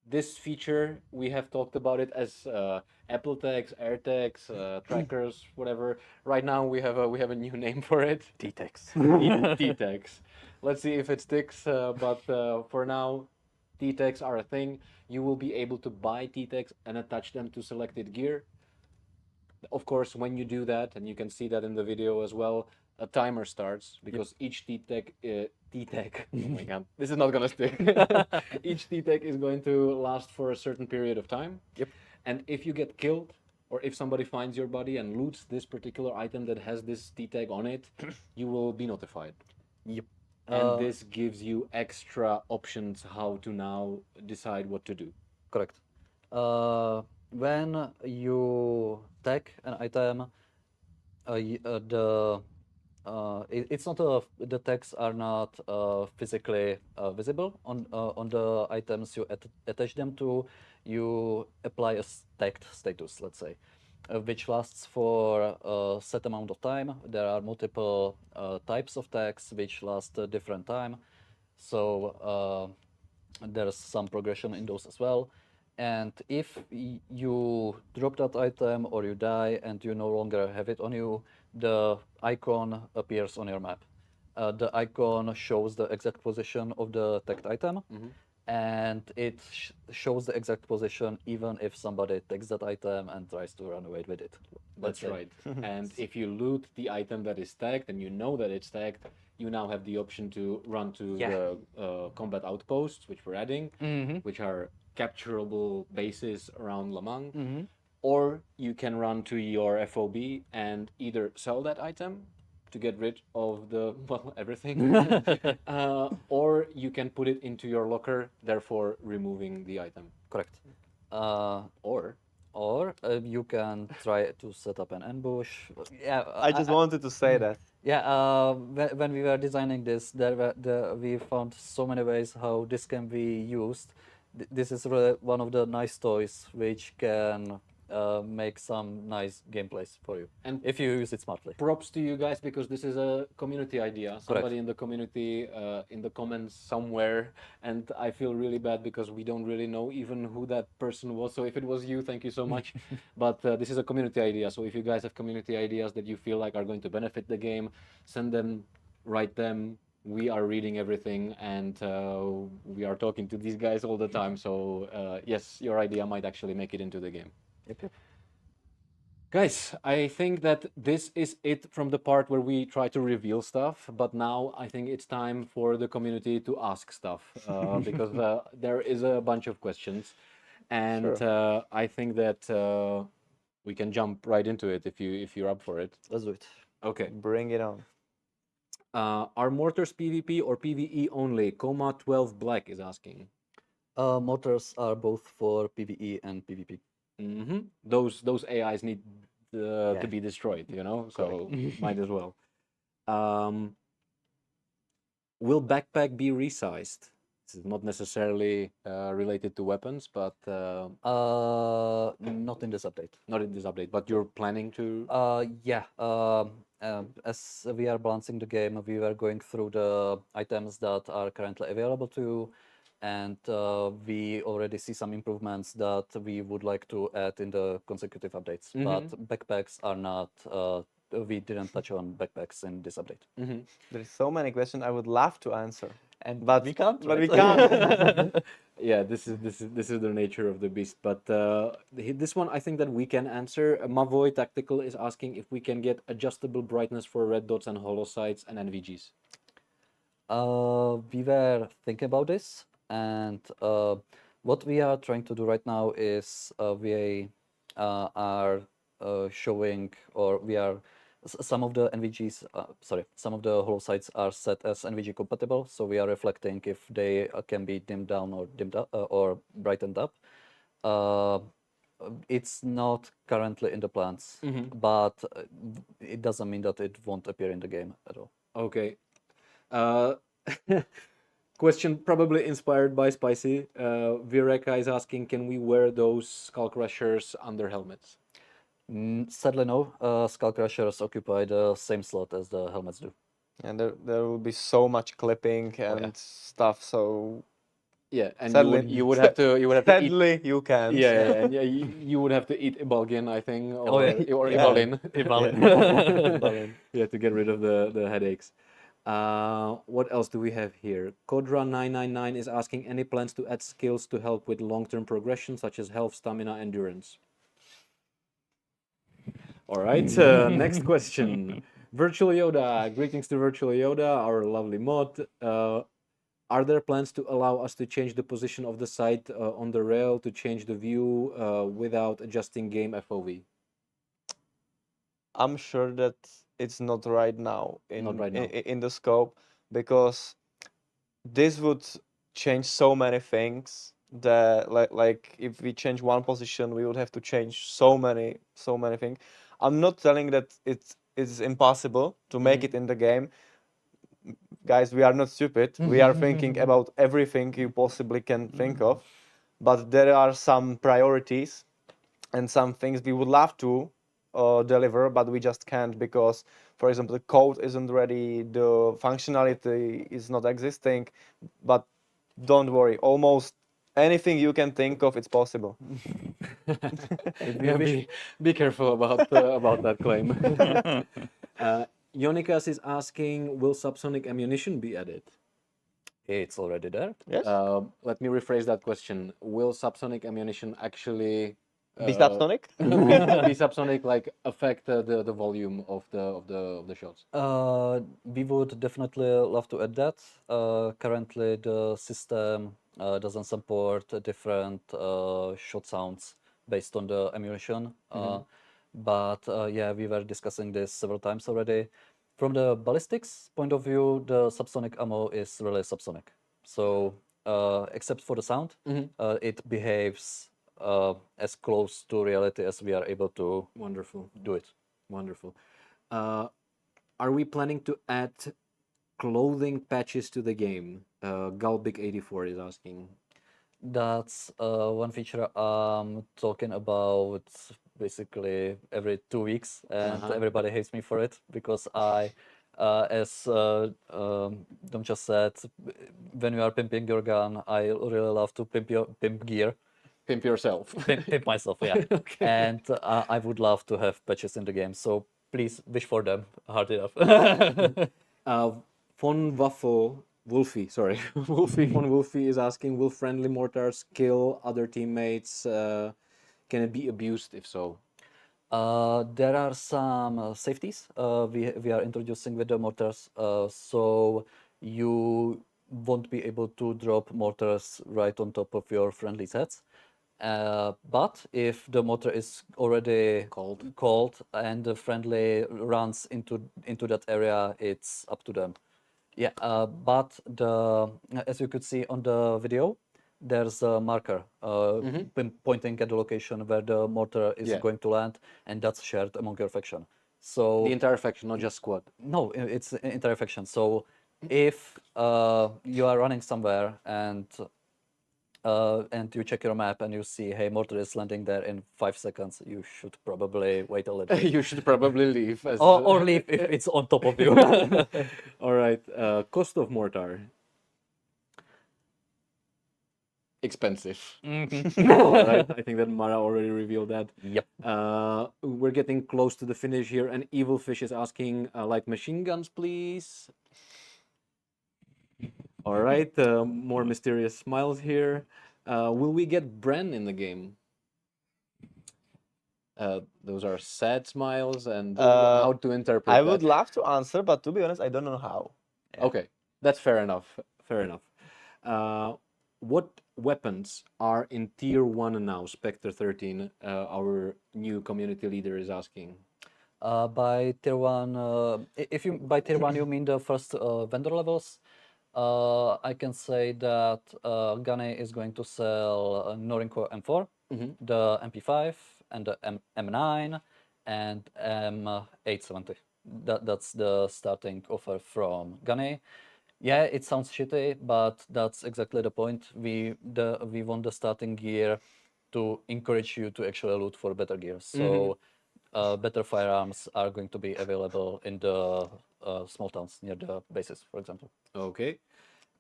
Speaker 1: this feature, we have talked about it as Apple tags, air tags, trackers, whatever. Right now we have a new name for it.
Speaker 2: T-Tex.
Speaker 1: T tags. Let's see if it sticks. But for now, T tags are a thing. You will be able to buy T tags and attach them to selected gear. Of course, when you do that, and you can see that in the video as well, a timer starts because each T-Tech, oh my god, this is not gonna stick. Each T-Tech is going to last for a certain period of time.
Speaker 3: Yep.
Speaker 1: And if you get killed, or if somebody finds your body and loots this particular item that has this T-Tag on it, you will be notified.
Speaker 3: Yep.
Speaker 1: And this gives you extra options how to now decide what to do.
Speaker 3: Correct. When you tag an item, it's not the tags are not physically visible on the items you attach them to. You apply a tagged status, let's say, which lasts for a set amount of time. There are multiple types of tags which last a different time, so there's some progression in those as well. And if you drop that item or you die and you no longer have it on you, the icon appears on your map. The icon shows the exact position of the tagged item, and it shows the exact position even if somebody takes that item and tries to run away with it.
Speaker 1: That's right. And if you loot the item that is tagged and you know that it's tagged, you now have the option to run to the combat outposts, which we're adding, which are capturable bases around Lamang. Or you can run to your FOB and either sell that item to get rid of the, well, everything, or you can put it into your locker, therefore removing the item.
Speaker 3: Correct.
Speaker 1: Or
Speaker 3: Or you can try to set up an ambush. Yeah,
Speaker 2: I just wanted to say that.
Speaker 3: yeah. When we were designing this, we found so many ways how this can be used. This is really one of the nice toys which can make some nice gameplays for you,
Speaker 1: And
Speaker 3: if you use it smartly.
Speaker 1: props to you guys because this is a community idea. Somebody in the community, in the comments somewhere, and I feel really bad because we don't really know even who that person was. So if it was you, thank you so much. But this is a community idea. So if you guys have community ideas that you feel like are going to benefit the game, send them, write them. We are reading everything, and we are talking to these guys all the time. So yes, your idea might actually make it into the game.
Speaker 3: Yep, yep.
Speaker 1: Guys, I think that this is it from the part where we try to reveal stuff, but now I think it's time for the community to ask stuff because there is a bunch of questions, and
Speaker 2: Sure.
Speaker 1: I think that we can jump right into it if you're up for it.
Speaker 3: Let's do it.
Speaker 1: Okay.
Speaker 2: Bring it on.
Speaker 1: Are mortars PvP or PvE only? Coma 12 Black is asking.
Speaker 3: Mortars are both for PvE and PvP.
Speaker 1: Those AIs need to
Speaker 3: Yeah.
Speaker 1: be destroyed, you know, so might as well. Um, will backpack be resized? This is not necessarily related to weapons, but
Speaker 3: Not in this update.
Speaker 1: not in this update. But you're planning to.
Speaker 3: Yeah. As we are balancing the game, we were going through the items that are currently available to you, and we already see some improvements that we would like to add in the consecutive updates. But backpacks are not. We didn't touch on backpacks in this update.
Speaker 2: There's so many questions I would love to answer,
Speaker 3: And
Speaker 2: but
Speaker 3: we can't.
Speaker 2: But
Speaker 3: right?
Speaker 2: we can't.
Speaker 1: Yeah, this is the nature of the beast. But this one, I think that we can answer. Mavoy Tactical is asking if we can get adjustable brightness for red dots and hollow sites and NVGs.
Speaker 3: We were thinking about this, and what we are trying to do right now is we are showing, or we are some of the NVGs, some of the hollow sites are set as NVG compatible, so we are reflecting if they can be dimmed down or dimmed up or brightened up. It's not currently in the plans, but it doesn't mean that it won't appear in the game at all.
Speaker 1: Okay. Uh, question probably inspired by Spicy. Vireka is asking, can we wear those skull crushers under helmets?
Speaker 3: Sadly, no. Skull Crushers occupy the same slot as the helmets do.
Speaker 2: And there will be so much clipping and stuff. So
Speaker 1: Yeah, and
Speaker 2: sadly,
Speaker 1: you would have to eat.
Speaker 2: sadly you can't.
Speaker 1: Yeah, and yeah, you would have to eat Ibalgin, I think, or
Speaker 3: yeah.
Speaker 1: or
Speaker 2: Yeah.
Speaker 1: Ibalin.
Speaker 3: Ibalin.
Speaker 1: Yeah, to get rid of the headaches. What else do we have here? Kodra999 is asking any plans to add skills to help with long-term progression, such as health, stamina, endurance. All right, next question. Virtual Yoda, greetings to Virtual Yoda, our lovely mod. Are there plans to allow us to change the position of the site on the rail to change the view without adjusting game FOV?
Speaker 2: I'm sure that it's not right now
Speaker 1: Not right now.
Speaker 2: in the scope, because this would change so many things that like if we change one position, we would have to change so many things. I'm not telling that it is impossible to make it in the game. Guys, we are not stupid. We are thinking about everything you possibly can think of, but there are some priorities and some things we would love to deliver, but we just can't because, for example, the code isn't ready, the functionality is not existing. But don't worry, almost anything you can think of, it's possible.
Speaker 1: Yeah, be careful about that claim. Yonikas is asking, will subsonic ammunition be added?
Speaker 3: It's already there.
Speaker 2: Yes.
Speaker 1: Let me rephrase that question. Will subsonic ammunition actually
Speaker 2: Be subsonic?
Speaker 1: be subsonic, like affect the volume of the shots?
Speaker 3: We would definitely love to add that. Currently, the system doesn't support different shot sounds based on the ammunition. But yeah, we were discussing this several times already. From the ballistics point of view, the subsonic ammo is really subsonic. So except for the sound, it behaves as close to reality as we are able to
Speaker 1: Wonderful.
Speaker 3: do it.
Speaker 1: Wonderful. Are we planning to add clothing patches to the game? Galbic84 is asking.
Speaker 3: That's one feature I'm talking about basically every 2 weeks, and everybody hates me for it because I, as Dom just said, when you are pimping your gun, I really love to pimp gear.
Speaker 1: Pimp yourself.
Speaker 3: Pimp myself, yeah. And I would love to have patches in the game, so please wish for them hard enough.
Speaker 1: Von Waffle, Wolfie, sorry. Wolfie von Wolfie is asking, will friendly mortars kill other teammates? Can it be abused if so?
Speaker 3: There are some safeties we are introducing with the mortars, so you won't be able to drop mortars right on top of your friendly's heads. But if the mortar is already cold and the friendly runs into that area, it's up to them. Yeah, but as you could see on the video, there's a marker pointing at the location where the mortar is
Speaker 1: Yeah.
Speaker 3: going to land, and that's shared among your faction. So
Speaker 1: The entire faction, not just squad.
Speaker 3: no, it's entire faction. So if you are running somewhere and you check your map and you see, hey, mortar is landing there in 5 seconds, you should probably wait a little bit.
Speaker 1: You should probably leave. As
Speaker 3: Or leave if it's on top of you.
Speaker 1: All right. Cost of mortar. Expensive. All right. I think that Mara already revealed that.
Speaker 3: Yep.
Speaker 1: We're getting close to the finish here, and Evil Fish is asking, light machine guns, please. All right. More mysterious smiles here. Will we get Bren in the game? Those are sad smiles, and how to interpret
Speaker 2: I
Speaker 1: that.
Speaker 2: would love to answer, but to be honest, I don't know how.
Speaker 1: Okay, that's fair enough. Fair enough. What weapons are in tier 1 now? Spectre 13, our new community leader is asking.
Speaker 3: By tier 1, if you by tier 1 you mean the first vendor levels, I can say that Gane is going to sell Norinco M4, the MP5, and the M9, and M870. That's the starting offer from Gane. Yeah, it sounds shitty, but that's exactly the point. We want the starting gear to encourage you to actually loot for better gear. So better firearms are going to be available in the small towns near the bases, for example.
Speaker 1: Okay.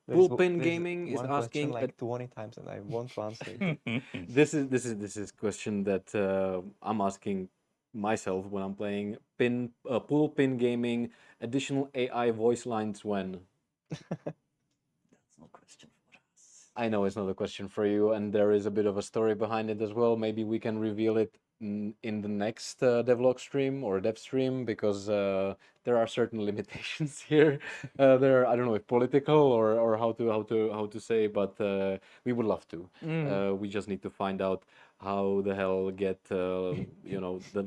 Speaker 2: There's
Speaker 1: Bullpen
Speaker 2: there's
Speaker 1: Gaming is
Speaker 2: one question
Speaker 1: asking.
Speaker 2: like 20 times, and I want to answer it.
Speaker 1: This is question that I'm asking myself when I'm playing. Pool Pin Gaming additional AI voice lines when.
Speaker 3: That's no question for us.
Speaker 1: I know it's not a question for you, and there is a bit of a story behind it as well. Maybe we can reveal it in the next devlog stream or dev stream, because there are certain limitations here. There, I don't know if political or how to say, but we would love to. We just need to find out how the hell get the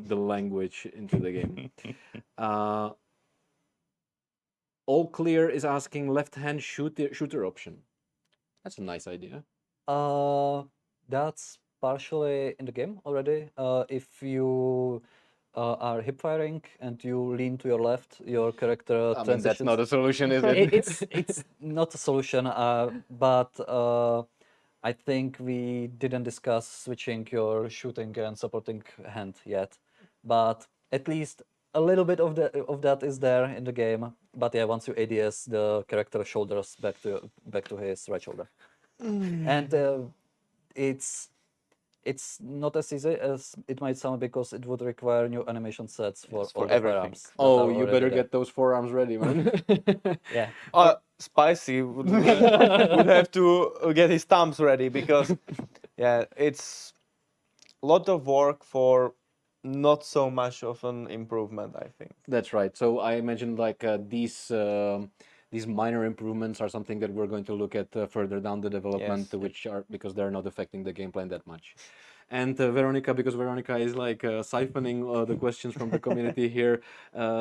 Speaker 1: language into the game. All Clear is asking left hand shooter option. That's a nice idea.
Speaker 3: That's partially in the game already. If you are hip firing and you lean to your left, your character
Speaker 1: I mean,
Speaker 3: transitions.
Speaker 1: that's not a solution, is it?
Speaker 3: It's not a solution, but I think we didn't discuss switching your shooting and supporting hand yet. But at least a little bit of that is there in the game. But yeah, once you ADS, the character shoulders back to his right shoulder, and it's not as easy as it might sound, because it would require new animation sets for all the
Speaker 2: everything.
Speaker 3: firearms that
Speaker 1: Oh,
Speaker 3: are
Speaker 1: you
Speaker 3: already
Speaker 1: better
Speaker 3: there.
Speaker 1: get those forearms ready, man.
Speaker 3: Yeah.
Speaker 2: Spicy would have to get his thumbs ready, because yeah, it's a lot of work for not so much of an improvement, I think.
Speaker 1: That's right. So I imagine like these minor improvements are something that we're going to look at further down the development,
Speaker 2: Yes.
Speaker 1: which are because they're not affecting the game plan that much. And Veronica, because Veronica is like siphoning the questions from the community here,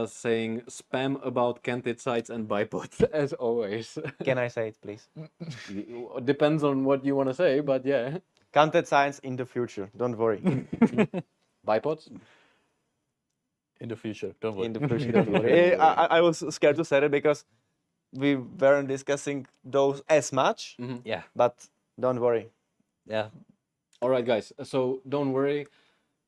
Speaker 1: saying spam about canted sites and bipods as always.
Speaker 2: Can I say it, please?
Speaker 1: Depends on what you want to say, but yeah.
Speaker 2: Content science in the future, don't worry.
Speaker 1: Bipods?
Speaker 3: In the future, don't worry.
Speaker 2: In the future, don't worry. I was scared to say it because we weren't discussing those as much,
Speaker 3: Yeah.
Speaker 2: but don't worry.
Speaker 3: Yeah.
Speaker 1: All right, guys. So don't worry.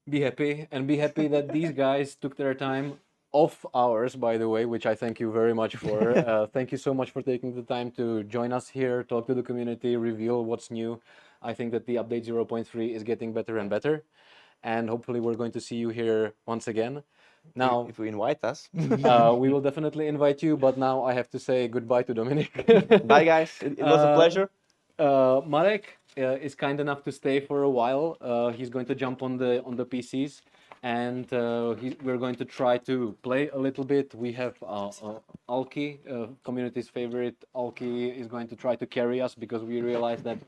Speaker 1: Be happy, and be happy that these guys took their time off hours, by the way, which I thank you very much for. Thank you so much for taking the time to join us here, talk to the community, reveal what's new. I think that the update 0.3 is getting better and better, and hopefully we're going to see you here once again. Now,
Speaker 2: If you invite us.
Speaker 1: we will definitely invite you, but now I have to say goodbye to Dominic.
Speaker 2: Bye, guys. It was a pleasure.
Speaker 1: Marek is kind enough to stay for a while. He's going to jump on the PCs, and we're going to try to play a little bit. We have Alki, community's favorite. Alki is going to try to carry us because we realize that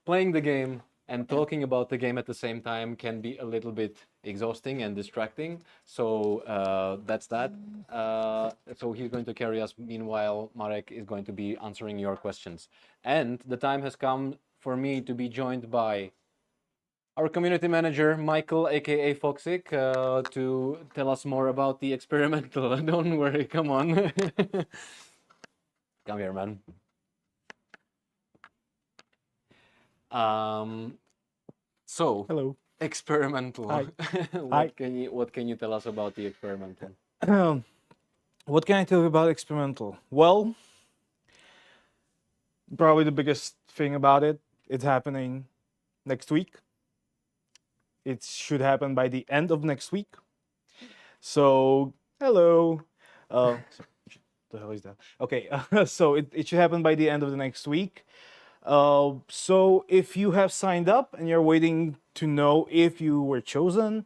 Speaker 1: playing the game and talking about the game at the same time can be a little bit exhausting and distracting. So that's that. So he's going to carry us. Meanwhile, Marek is going to be answering your questions. And the time has come for me to be joined by our community manager, Michael, aka Foxic, to tell us more about the experimental. Don't worry, come on. Come here, man. So
Speaker 4: Hello.
Speaker 1: experimental.
Speaker 4: Hi.
Speaker 1: What can you tell us about the experimental?
Speaker 4: What can I tell you about experimental? Well, probably the biggest thing about it, it's happening next week. It should happen by the end of next week. So, hello. The hell is that? Okay, so it should happen by the end of the next week. So if you have signed up and you're waiting to know if you were chosen,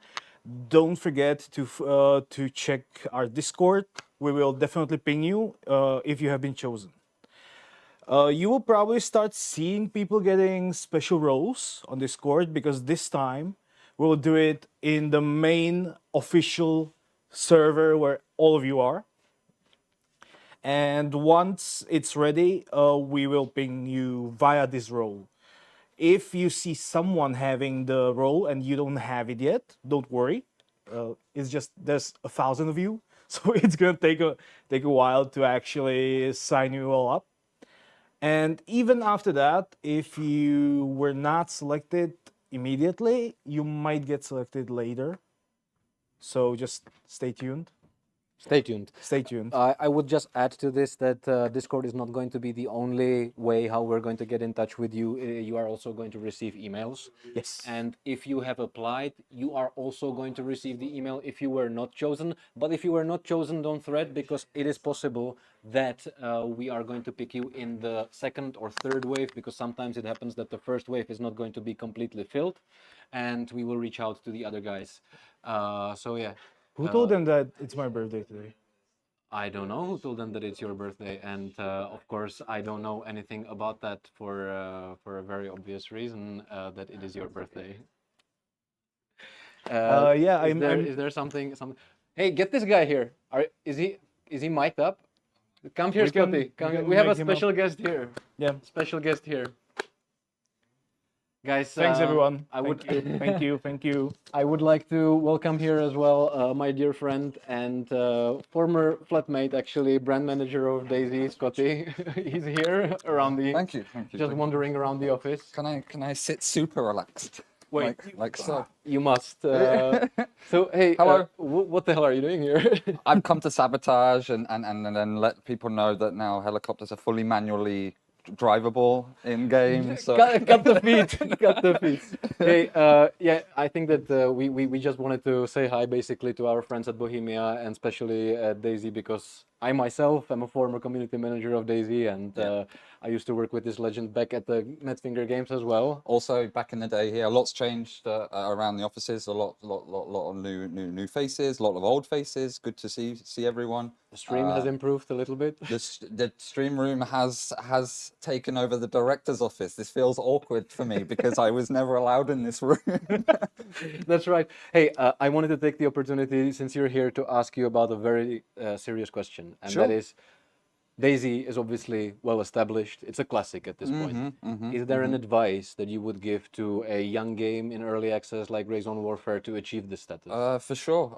Speaker 4: don't forget to check our Discord. We will definitely ping you if you have been chosen. You will probably start seeing people getting special roles on Discord because this time we'll do it in the main official server where all of you are. And once it's ready, we will ping you via this role. If you see someone having the role and you don't have it yet, don't worry. It's just there's 1,000 of you, so it's gonna take a while to actually sign you all up. And even after that, if you were not selected immediately, you might get selected later. So just stay tuned.
Speaker 1: Stay tuned.
Speaker 4: Stay tuned.
Speaker 1: I would just add to this that Discord is not going to be the only way how we're going to get in touch with you. You are also going to receive emails.
Speaker 4: Yes.
Speaker 1: And if you have applied, you are also going to receive the email if you were not chosen. But if you were not chosen, don't fret because it is possible that we are going to pick you in the second or third wave because sometimes it happens that the first wave is not going to be completely filled and we will reach out to the other guys. So yeah.
Speaker 4: Who told them that it's my birthday today?
Speaker 1: I don't know who told them that it's your birthday, and of course I don't know anything about that for a very obvious reason that it is your birthday.
Speaker 4: Yeah,
Speaker 1: Is there something? Hey, get this guy here. Is he mic'd up? Come here,
Speaker 4: We can-
Speaker 1: Scotty.
Speaker 4: we can
Speaker 1: We have a
Speaker 4: mic him up.
Speaker 1: special guest here.
Speaker 4: Yeah.
Speaker 1: Special guest here. Guys,
Speaker 4: Thanks everyone.
Speaker 1: I would
Speaker 4: Thank you.
Speaker 1: I would like to welcome here as well my dear friend and former flatmate, actually, brand manager of Daisy, Scotty. He's here around the.
Speaker 5: Thank you.
Speaker 1: Just wandering around the office.
Speaker 5: Can I sit super relaxed?
Speaker 4: Wait,
Speaker 5: like so.
Speaker 1: You must. So hey,
Speaker 5: Hello.
Speaker 1: What the hell are you doing here?
Speaker 5: I've come to sabotage and then let people know that now helicopters are fully manually drivable in game. So
Speaker 1: cut the feet. Cut the feet. Hey, yeah, I think that we just wanted to say hi basically to our friends at Bohemia and especially at Daisy because I myself am a former community manager of Daisy and I used to work with this legend back at the Netfinger games as well.
Speaker 5: also back in the day here, a lot's changed around the offices. A lot of new faces, a lot of old faces. Good to see everyone.
Speaker 1: The stream has improved a little bit.
Speaker 5: The stream room has taken over the director's office. This feels awkward for me because I was never allowed in this room.
Speaker 1: That's right. Hey, I wanted to take the opportunity, since you're here, to ask you about a very serious question. And
Speaker 5: Sure.
Speaker 1: that is, Daisy is obviously well established. It's a classic at this point. Is there an advice that you would give to a young game in early access like Raison Warfare to achieve this status?
Speaker 5: For sure.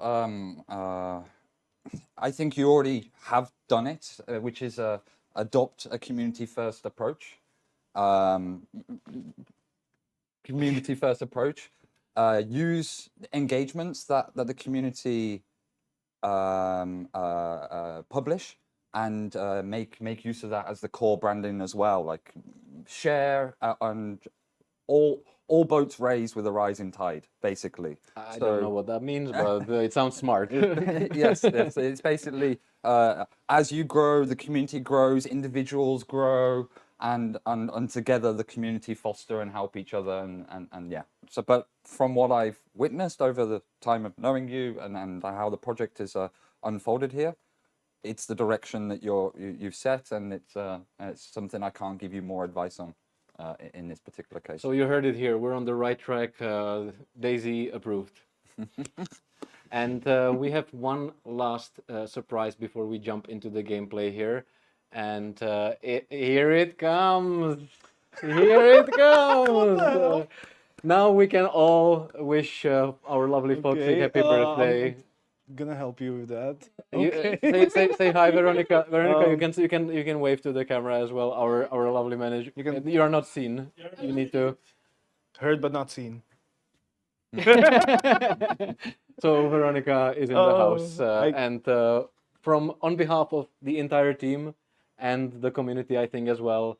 Speaker 5: I think you already have done it, which is adopt a community-first approach. Community-first approach. Use engagements that the community publish and make use of that as the core branding as well. Like share and all boats raise with a rising tide, basically.
Speaker 1: I don't know what that means, but it sounds smart.
Speaker 5: Yes, it's basically as you grow, the community grows, individuals grow, and together the community foster and help each other, and yeah. but from what I've witnessed over the time of knowing you and how the project is unfolded here, it's the direction that you've set, and it's something I can't give you more advice on in this particular case.
Speaker 1: So you heard it here. We're on the right track. Daisy approved. And we have one last surprise before we jump into the gameplay here. And here it comes. Here it comes. Now we can all wish our lovely Foxy
Speaker 4: Okay,
Speaker 1: happy birthday.
Speaker 4: Gonna help you with that.
Speaker 1: Say hi, Veronica. Veronica, you can wave to the camera as well. Our lovely manager. You are not seen. You need to.
Speaker 4: Heard but not seen.
Speaker 1: So Veronica is in the house, and on behalf of the entire team and the community, I think as well.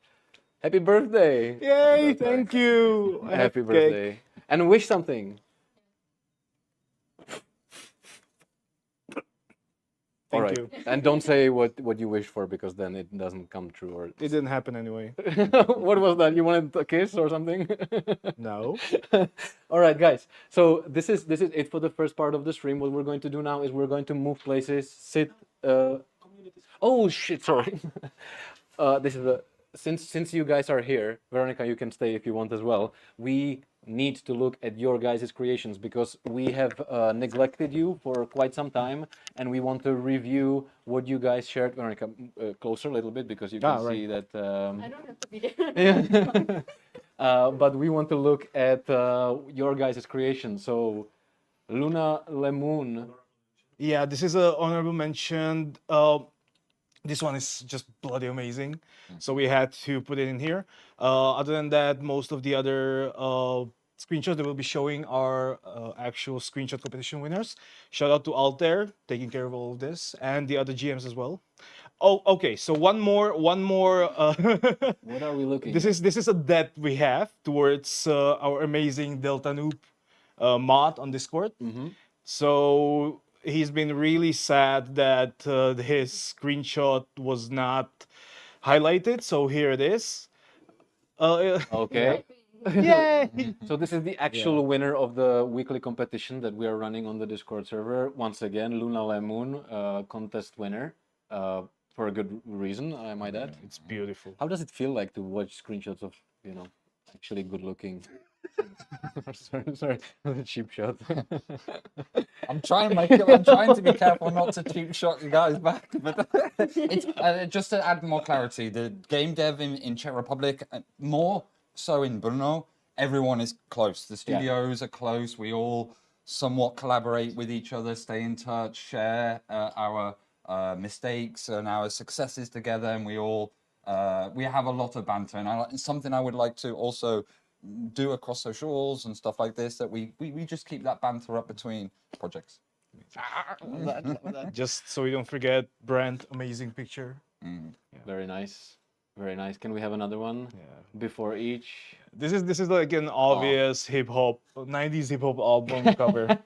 Speaker 1: Happy birthday!
Speaker 4: Yay! Thank you. I have
Speaker 1: Happy
Speaker 4: cake.
Speaker 1: birthday! And wish something. All
Speaker 4: Thank
Speaker 1: right.
Speaker 4: you.
Speaker 1: And don't say what you wish for, because then it doesn't come true. Or
Speaker 4: It didn't happen anyway.
Speaker 1: what was that? You wanted a kiss or something?
Speaker 4: No.
Speaker 1: All right, guys. So this is it for the first part of the stream. What we're going to do now is we're going to move places, sit. Oh shit! Sorry. This is since you guys are here, Veronica, you can stay if you want as well. We need to look at your guys' creations, because we have neglected you for quite some time, and we want to review what you guys shared. Veronica, closer a little bit, because you can see that.
Speaker 6: I don't have to be there.
Speaker 1: But we want to look at your guys' creation. So, Luna Lemoon.
Speaker 4: Yeah, this is a honorable mention. This one is just bloody amazing, so we had to put it in here. Other than that, most of the other screenshots that we'll be showing are actual screenshot competition winners. Shout out to Altair, taking care of all of this, and the other GMs as well. Oh, okay. So one more.
Speaker 1: What are we looking?
Speaker 4: This is a debt we have towards our amazing Delta Noob mod on Discord. So he's been really sad that his screenshot was not highlighted. So here it is.
Speaker 1: Okay.
Speaker 4: Yay!
Speaker 1: So this is the actual winner of the weekly competition that we are running on the Discord server. Once again, Luna Lemoon, contest winner, for a good reason, I might add.
Speaker 4: It's beautiful.
Speaker 1: How does it feel like to watch screenshots of, actually good looking? sorry, the cheap shot.
Speaker 5: I'm trying to be careful not to cheap shot you guys back. But it's, just to add more clarity, the game dev in Czech Republic, more so in Brno, everyone is close. The studios are close. We all somewhat collaborate with each other, stay in touch, share our mistakes and our successes together, and we all we have a lot of banter. And it's something I would like to also do across socials and stuff like this, that we just keep that banter up between projects.
Speaker 4: Just so we don't forget, Brand, amazing picture.
Speaker 1: Very nice. Very nice. Can we have another one before each?
Speaker 4: This is like an obvious hip hop 90s hip hop album cover.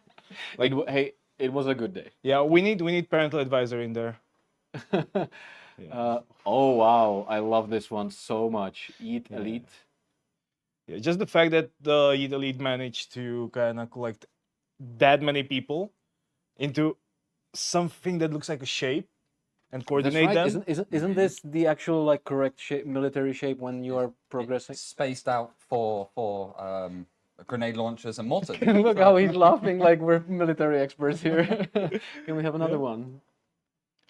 Speaker 1: Like, hey, it was a good day.
Speaker 4: Yeah, we need parental advisor in there.
Speaker 1: Oh wow, I love this one so much. Eat Elite.
Speaker 4: Yeah, just the fact that the Eat Elite managed to kind of collect that many people into something that looks like a shape and coordinate them.
Speaker 1: Isn't this the actual like correct shape, military shape when you are progressing?
Speaker 5: Spaced out for grenade launchers and mortars.
Speaker 1: Look how he's laughing like we're military experts here. Can we have another one?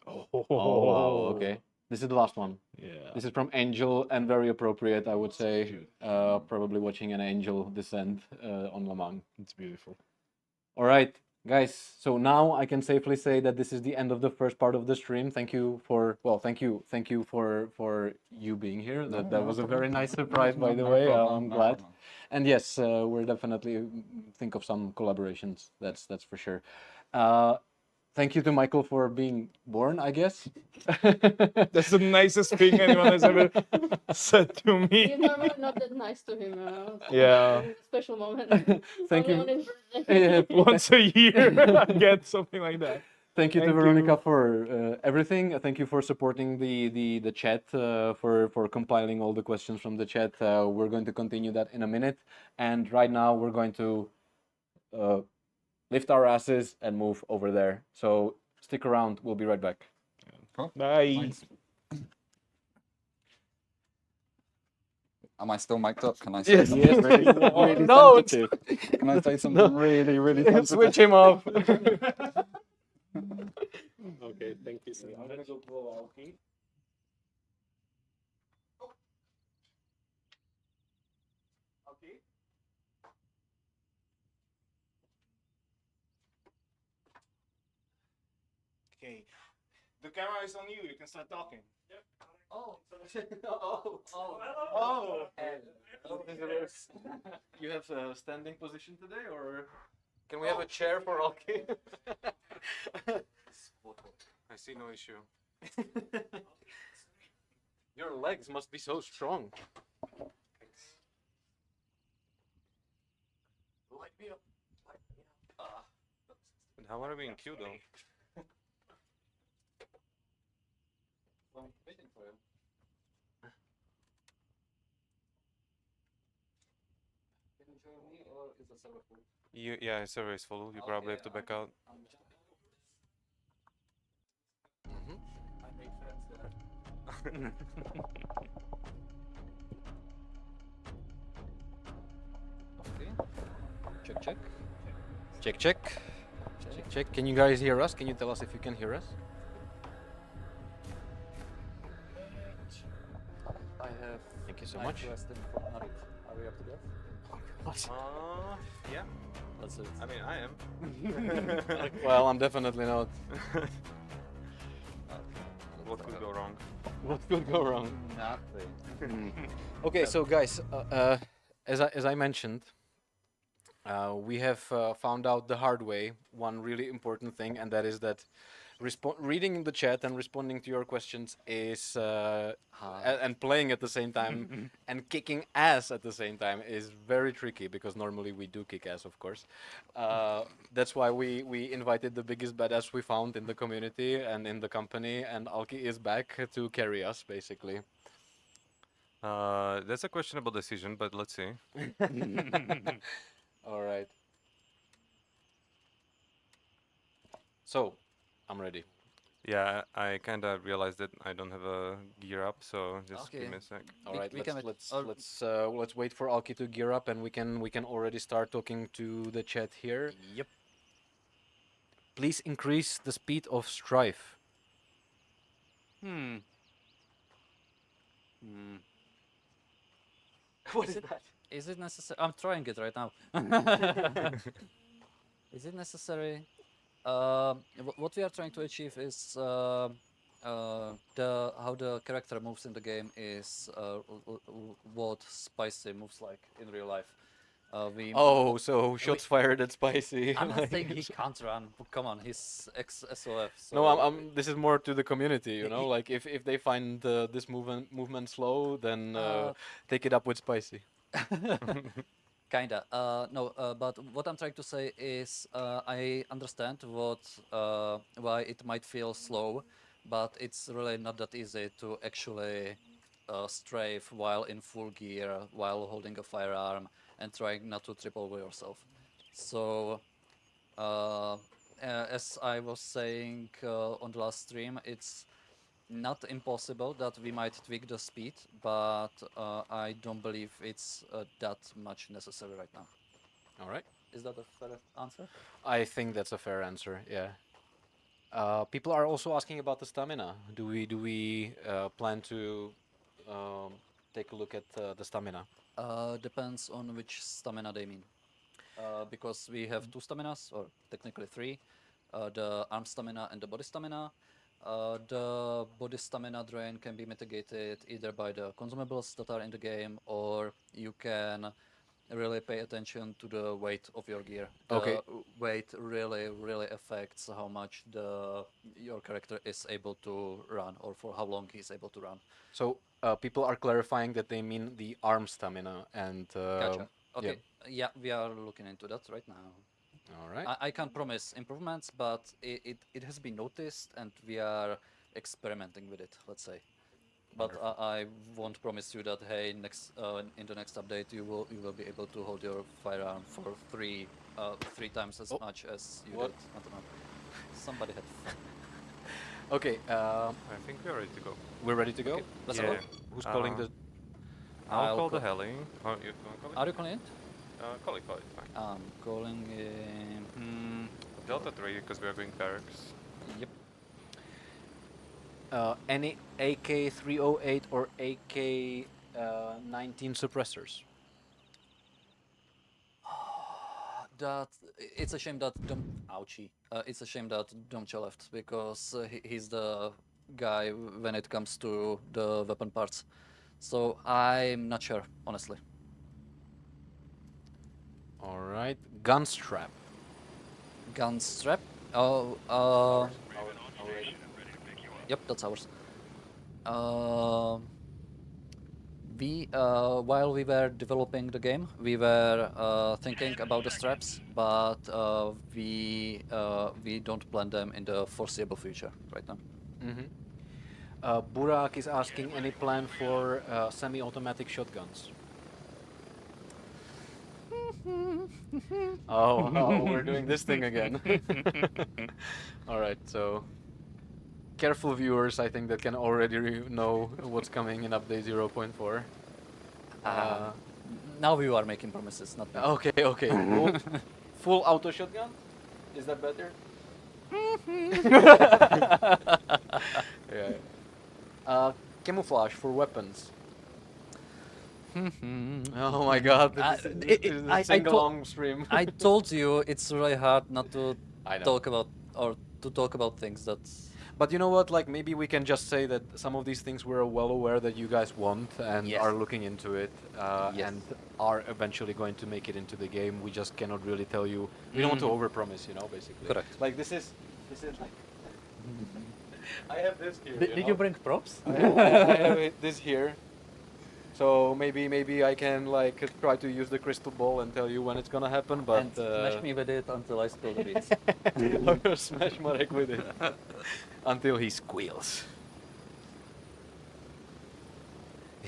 Speaker 4: Oh,
Speaker 1: wow, okay. This is the last one.
Speaker 4: Yeah.
Speaker 1: This is from Angel, and very appropriate, I would say. Probably watching an angel descend on Lamang.
Speaker 4: It's beautiful.
Speaker 1: All right, guys. So now I can safely say that this is the end of the first part of the stream. Thank you for thank you for you being here. That was a very nice surprise, by the way. I'm glad. And yes, we're definitely think of some collaborations. That's for sure. Thank you to Michael for being born, I guess.
Speaker 4: That's the nicest thing anyone has ever said to me.
Speaker 6: You're normally not that nice to him.
Speaker 4: Yeah.
Speaker 6: Special moment.
Speaker 1: Thank
Speaker 6: Only
Speaker 1: you.
Speaker 6: on his birthday.
Speaker 4: Once a year I get something like that.
Speaker 1: Thank you to
Speaker 4: Thank
Speaker 1: Veronica
Speaker 4: you.
Speaker 1: for everything. Thank you for supporting the chat, for compiling all the questions from the chat. We're going to continue that in a minute. And right now we're going to uh, lift our asses and move over there. So stick around. We'll be right back.
Speaker 5: Cool.
Speaker 4: Bye.
Speaker 5: Thanks. Am I still mic'd up? Can I say
Speaker 1: Yes.
Speaker 5: something really
Speaker 1: No,
Speaker 5: sensitive? Can I say something really, really sensitive?
Speaker 1: Switch him off.
Speaker 7: Okay, thank you so much.
Speaker 4: Okay. The camera is on you. You can start talking.
Speaker 1: Oh. You have a standing position today, or can we have a chair for Alki?
Speaker 7: I see no issue.
Speaker 1: Your legs must be so strong. Light me up.
Speaker 7: And how are we in queue though?
Speaker 1: I'm waiting for you. Can you join me, or is the server full?
Speaker 7: Yeah, server is full. You probably have to back out.
Speaker 1: I make friends there. Okay. Check, check. Check, check. Check, check. Can you guys hear us? Can you tell us if you can hear us?
Speaker 3: I have.
Speaker 1: Thank you so much.
Speaker 3: Are we up to that?
Speaker 7: Yeah.
Speaker 3: Let's do it.
Speaker 7: I mean, I am.
Speaker 1: Well, I'm definitely not.
Speaker 7: What could go wrong?
Speaker 1: What could go wrong?
Speaker 3: Nothing.
Speaker 1: Okay, so guys, as I mentioned, we have found out the hard way one really important thing, and that is that reading the chat and responding to your questions is and playing at the same time and kicking ass at the same time is very tricky, because normally we do kick ass, of course. That's why we invited the biggest badass we found in the community and in the company, and Alki is back to carry us, basically.
Speaker 7: That's a questionable decision, but let's see.
Speaker 1: All right. So, I'm ready.
Speaker 7: Yeah, I kind of realized that I don't have a gear up, so just give
Speaker 3: Okay.
Speaker 7: me a sec.
Speaker 1: All
Speaker 3: We-
Speaker 1: right,
Speaker 3: we can make-
Speaker 1: let's wait for Alki to gear up, and we can already start talking to the chat here.
Speaker 3: Yep.
Speaker 1: Please increase the speed of strife. What is that?
Speaker 3: Is it necessary? I'm trying it right now. Is it necessary? What we are trying to achieve is the how the character moves in the game is what Spicy moves like in real life. We
Speaker 1: Oh, so shots fired at Spicy.
Speaker 3: I'm not
Speaker 1: like-
Speaker 3: saying he can't run. But come on, he's ex-SOF. So
Speaker 1: No, this is more to the community, you know. Like if they find this movement slow, then take it up with Spicy.
Speaker 3: Kinda. No, but what I'm trying to say is I understand why it might feel slow, but it's really not that easy to actually strafe while in full gear, while holding a firearm, and trying not to trip over yourself. So, as I was saying on the last stream, it's not impossible that we might tweak the speed, but I don't believe it's that much necessary right now.
Speaker 1: All right.
Speaker 3: Is that a fair answer?
Speaker 1: I think that's a fair answer. Yeah. People are also asking about the stamina. Do we plan to take a look at the stamina?
Speaker 3: Depends on which stamina they mean. Because we have two staminas, or technically three, the arm stamina and the body stamina. The body stamina drain can be mitigated either by the consumables that are in the game, or you can really pay attention to the weight of your gear. The
Speaker 1: Okay.
Speaker 3: weight really affects how much your character is able to run, or for how long he's able to run.
Speaker 1: So people are clarifying that they mean the arm stamina and
Speaker 3: Gotcha.
Speaker 1: yeah.
Speaker 3: Okay. Yeah, we are looking into that right now.
Speaker 1: All right.
Speaker 3: I can't promise improvements, but it has been noticed and we are experimenting with it, let's say. But I won't promise you that, hey, next in the next update you will be able to hold your firearm for three times as
Speaker 1: Oh,
Speaker 3: much as you
Speaker 1: what?
Speaker 3: did until now. Somebody had fun.
Speaker 1: Okay.
Speaker 7: I think we're ready to go.
Speaker 1: We're ready to go.
Speaker 3: Okay, let's
Speaker 7: Yeah.
Speaker 3: go.
Speaker 1: Who's calling
Speaker 7: Uh,
Speaker 1: the?
Speaker 7: I'll
Speaker 3: I'll
Speaker 7: call the
Speaker 3: call-
Speaker 7: heli. Oh, you want to call it?
Speaker 3: Are you calling it?
Speaker 7: Call it, fine.
Speaker 3: I'm calling it.
Speaker 7: Delta 3, because we are going barracks.
Speaker 3: Yep.
Speaker 1: Any AK-308 or AK-19 suppressors.
Speaker 3: That it's a shame that ouchie. It's a shame that Domcha left because he's the guy when it comes to the weapon parts. So I'm not sure, honestly.
Speaker 1: All right. Gun strap.
Speaker 3: Gun strap. Oh, yep, that's ours. While we were developing the game, we were thinking about the straps, but we don't plan them in the foreseeable future right now.
Speaker 1: Burak is asking any plan for semi-automatic shotguns. Oh, we're doing this thing again. All right, so careful viewers, I think that can already know what's coming in update 0.4.
Speaker 3: Now you are making promises, not me.
Speaker 1: Okay. Full auto shotgun? Is that better? Yeah. Camouflage for weapons. Oh my god, this is a sing-along stream.
Speaker 3: I told you it's really hard not to
Speaker 1: I know.
Speaker 3: talk about things that.
Speaker 1: But you know what? Like maybe we can just say that some of these things we're well aware that you guys want and
Speaker 3: Yes.
Speaker 1: are looking into it,
Speaker 3: Yes.
Speaker 1: and are eventually going to make it into the game. We just cannot really tell you. We don't want to overpromise, you know, basically.
Speaker 3: Correct.
Speaker 1: Like this is like. I have this here.
Speaker 3: Did you bring props?
Speaker 1: I have this here. So maybe I can like try to use the crystal ball and tell you when it's gonna happen, but
Speaker 3: And smash me with it until I spill the beans.
Speaker 1: I'm gonna smash Marek with it until he squeals.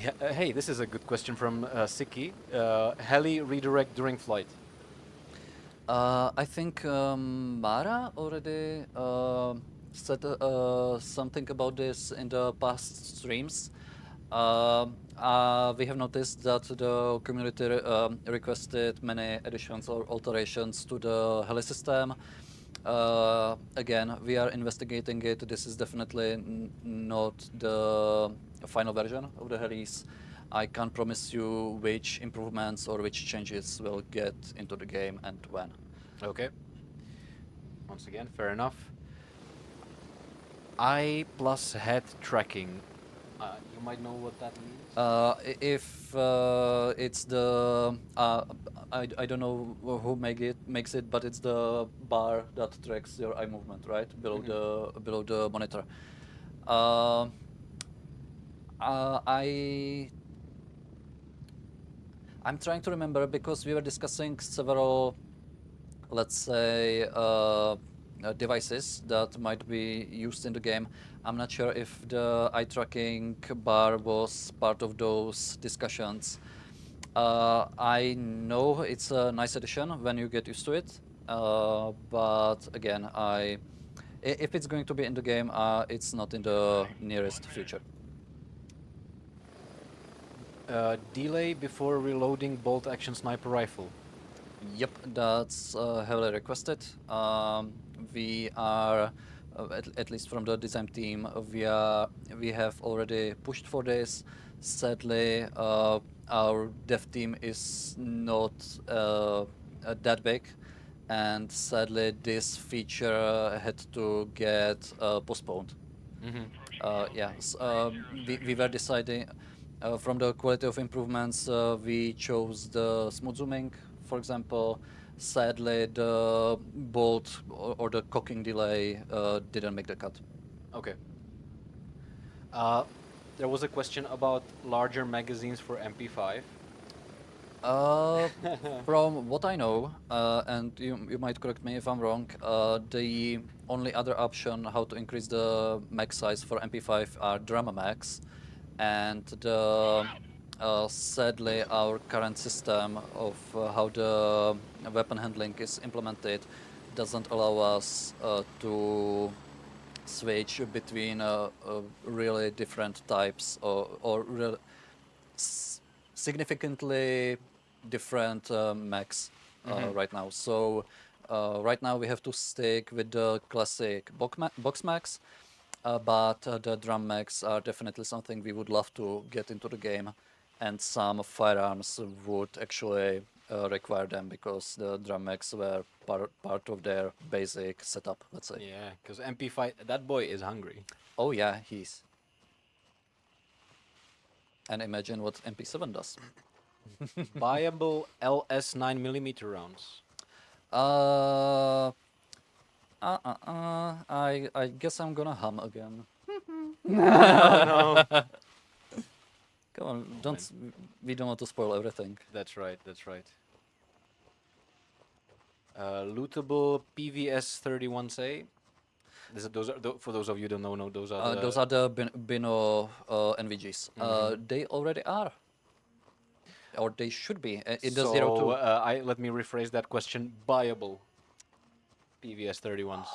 Speaker 1: Yeah, hey, this is a good question from Siki. Heli redirect during flight.
Speaker 3: I think Mara already said something about this in the past streams. We have noticed that the community requested many additions or alterations to the heli system. Again, we are investigating it. This is definitely not the final version of the helis. I can't promise you which improvements or which changes will get into the game and when.
Speaker 1: Okay. Once again, fair enough. Eye plus head tracking. You might know what that means.
Speaker 3: If it's the I don't know who makes it, but it's the bar that tracks your eye movement, right below the monitor. I'm trying to remember because we were discussing several, let's say, devices that might be used in the game. I'm not sure if the eye tracking bar was part of those discussions. I know it's a nice addition when you get used to it, but again, if it's going to be in the game, it's not in the nearest future.
Speaker 1: Delay before reloading bolt action sniper rifle.
Speaker 3: Yep, that's heavily requested. We are, at least from the design team, we have already pushed for this. Sadly, our dev team is not that big, and sadly, this feature had to get postponed. We were deciding from the quality of improvements, we chose the smooth zooming, for example. Sadly, the bolt or the cocking delay didn't make the cut.
Speaker 1: Okay. There was a question about larger magazines for MP5.
Speaker 3: From what I know, and you might correct me if I'm wrong, the only other option how to increase the max size for MP5 are drama max, and sadly our current system of how the weapon handling is implemented doesn't allow us to switch between really different types or significantly different mechs right now. So right now we have to stick with the classic box mechs, but the drum mechs are definitely something we would love to get into the game, and some firearms would actually require them because the drum mechs were part of their basic setup, let's say.
Speaker 1: Yeah, because MP5, that boy is hungry.
Speaker 3: Oh yeah, he's. And imagine what MP7 does.
Speaker 1: Viable LS 9mm rounds.
Speaker 3: I guess I'm gonna hum again.
Speaker 1: No.
Speaker 3: Come on, don't. We don't want to spoil everything.
Speaker 1: That's right, that's right. Lootable PVS 31C. Those are for those of you who don't know, those are the...
Speaker 3: Those are the Bino NVGs. They already are. Or they should be in the 02.
Speaker 1: Let me rephrase that question. Buyable PVS 31s.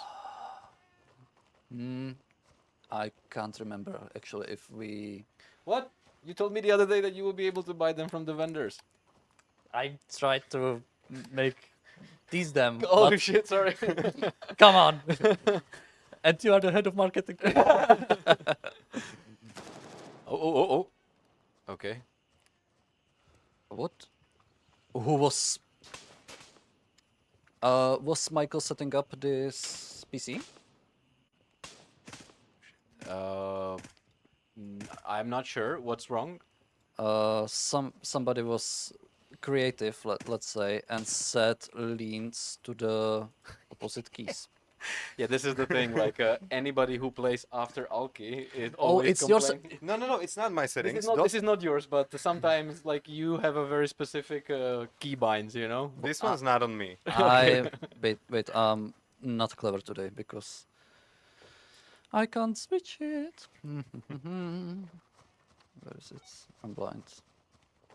Speaker 3: I can't remember actually if we.
Speaker 1: What? You told me the other day that you will be able to buy them from the vendors.
Speaker 3: I tried to tease them.
Speaker 1: Oh
Speaker 3: but
Speaker 1: shit! Sorry.
Speaker 3: come on. And you are the head of marketing.
Speaker 1: Oh. Okay.
Speaker 3: What? Who was? Was Michael setting up this PC?
Speaker 1: I'm not sure. What's wrong?
Speaker 3: Somebody was creative, let's say, and set leans to the opposite keys.
Speaker 1: Yeah, this is the thing. Like anybody who plays after Alki, it
Speaker 3: Oh,
Speaker 1: always
Speaker 3: it's yours.
Speaker 1: complains.
Speaker 7: No, it's not my
Speaker 1: This
Speaker 7: settings.
Speaker 1: is not, this is not yours, but sometimes like you have a very specific key binds, you know?
Speaker 7: This one's not on me.
Speaker 3: Wait. Not clever today because I can't switch it. Where is it? I'm blind.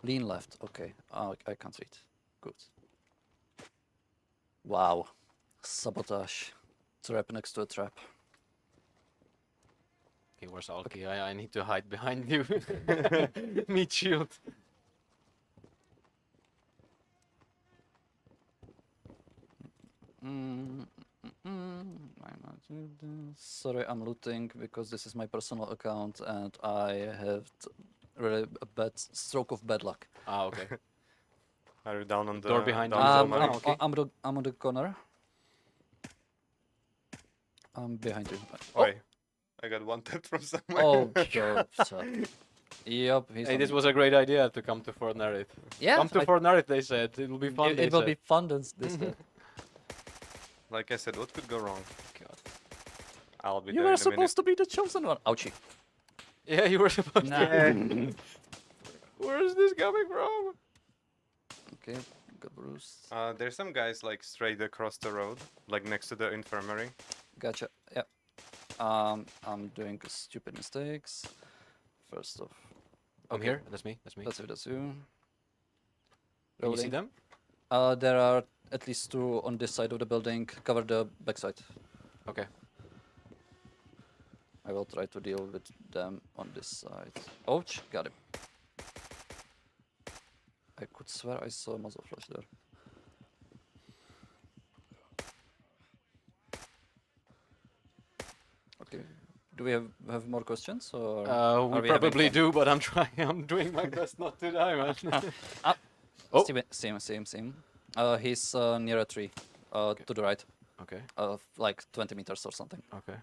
Speaker 3: Lean left. Okay. I can't read. Good. Wow. Sabotage. Trap next to a trap.
Speaker 1: Okay, where's Alki? I need to hide behind you. Meat shield.
Speaker 3: Sorry, I'm looting because this is my personal account and I have really a bad stroke of bad luck.
Speaker 1: Ah, okay.
Speaker 7: Are you down on the
Speaker 1: Door behind you.
Speaker 7: down
Speaker 1: Um,
Speaker 7: zone,
Speaker 1: okay.
Speaker 3: I'm on the corner. I'm behind you.
Speaker 7: Oi, I got one tap from somewhere.
Speaker 3: Oh, God. Yep.
Speaker 1: Hey, this was a great idea to come to Fort Narith.
Speaker 3: Yeah.
Speaker 1: Come to Fort Narith, they said. It will be fun.
Speaker 3: It will be fun this day.
Speaker 7: Like I said, what could go wrong?
Speaker 3: God.
Speaker 7: I'll be
Speaker 3: You
Speaker 7: there
Speaker 3: were
Speaker 7: in a minute.
Speaker 3: supposed to be the chosen one. Ouchie.
Speaker 1: Yeah, you were supposed
Speaker 3: Nah.
Speaker 1: to. Where is this coming from?
Speaker 3: Okay, got bruised.
Speaker 7: There's some guys like straight across the road, like next to the infirmary.
Speaker 3: Gotcha. Yeah. I'm doing stupid mistakes. First off.
Speaker 1: I'm here. That's me. That's me.
Speaker 3: That's you.
Speaker 1: Can you see
Speaker 3: Loading.
Speaker 1: them?
Speaker 3: There are at least two on this side of the building. Cover the backside.
Speaker 1: Okay.
Speaker 3: I will try to deal with them on this side. Ouch, got him. I could swear I saw a muzzle flash there. Okay. Do we have more questions or? are
Speaker 1: We
Speaker 3: having
Speaker 1: probably
Speaker 3: fun?
Speaker 1: do, but I'm trying. I'm doing my best not to die, man. Oh.
Speaker 3: Same. He's near a tree, to the right,
Speaker 1: Okay.
Speaker 3: like 20 meters or something.
Speaker 1: Okay.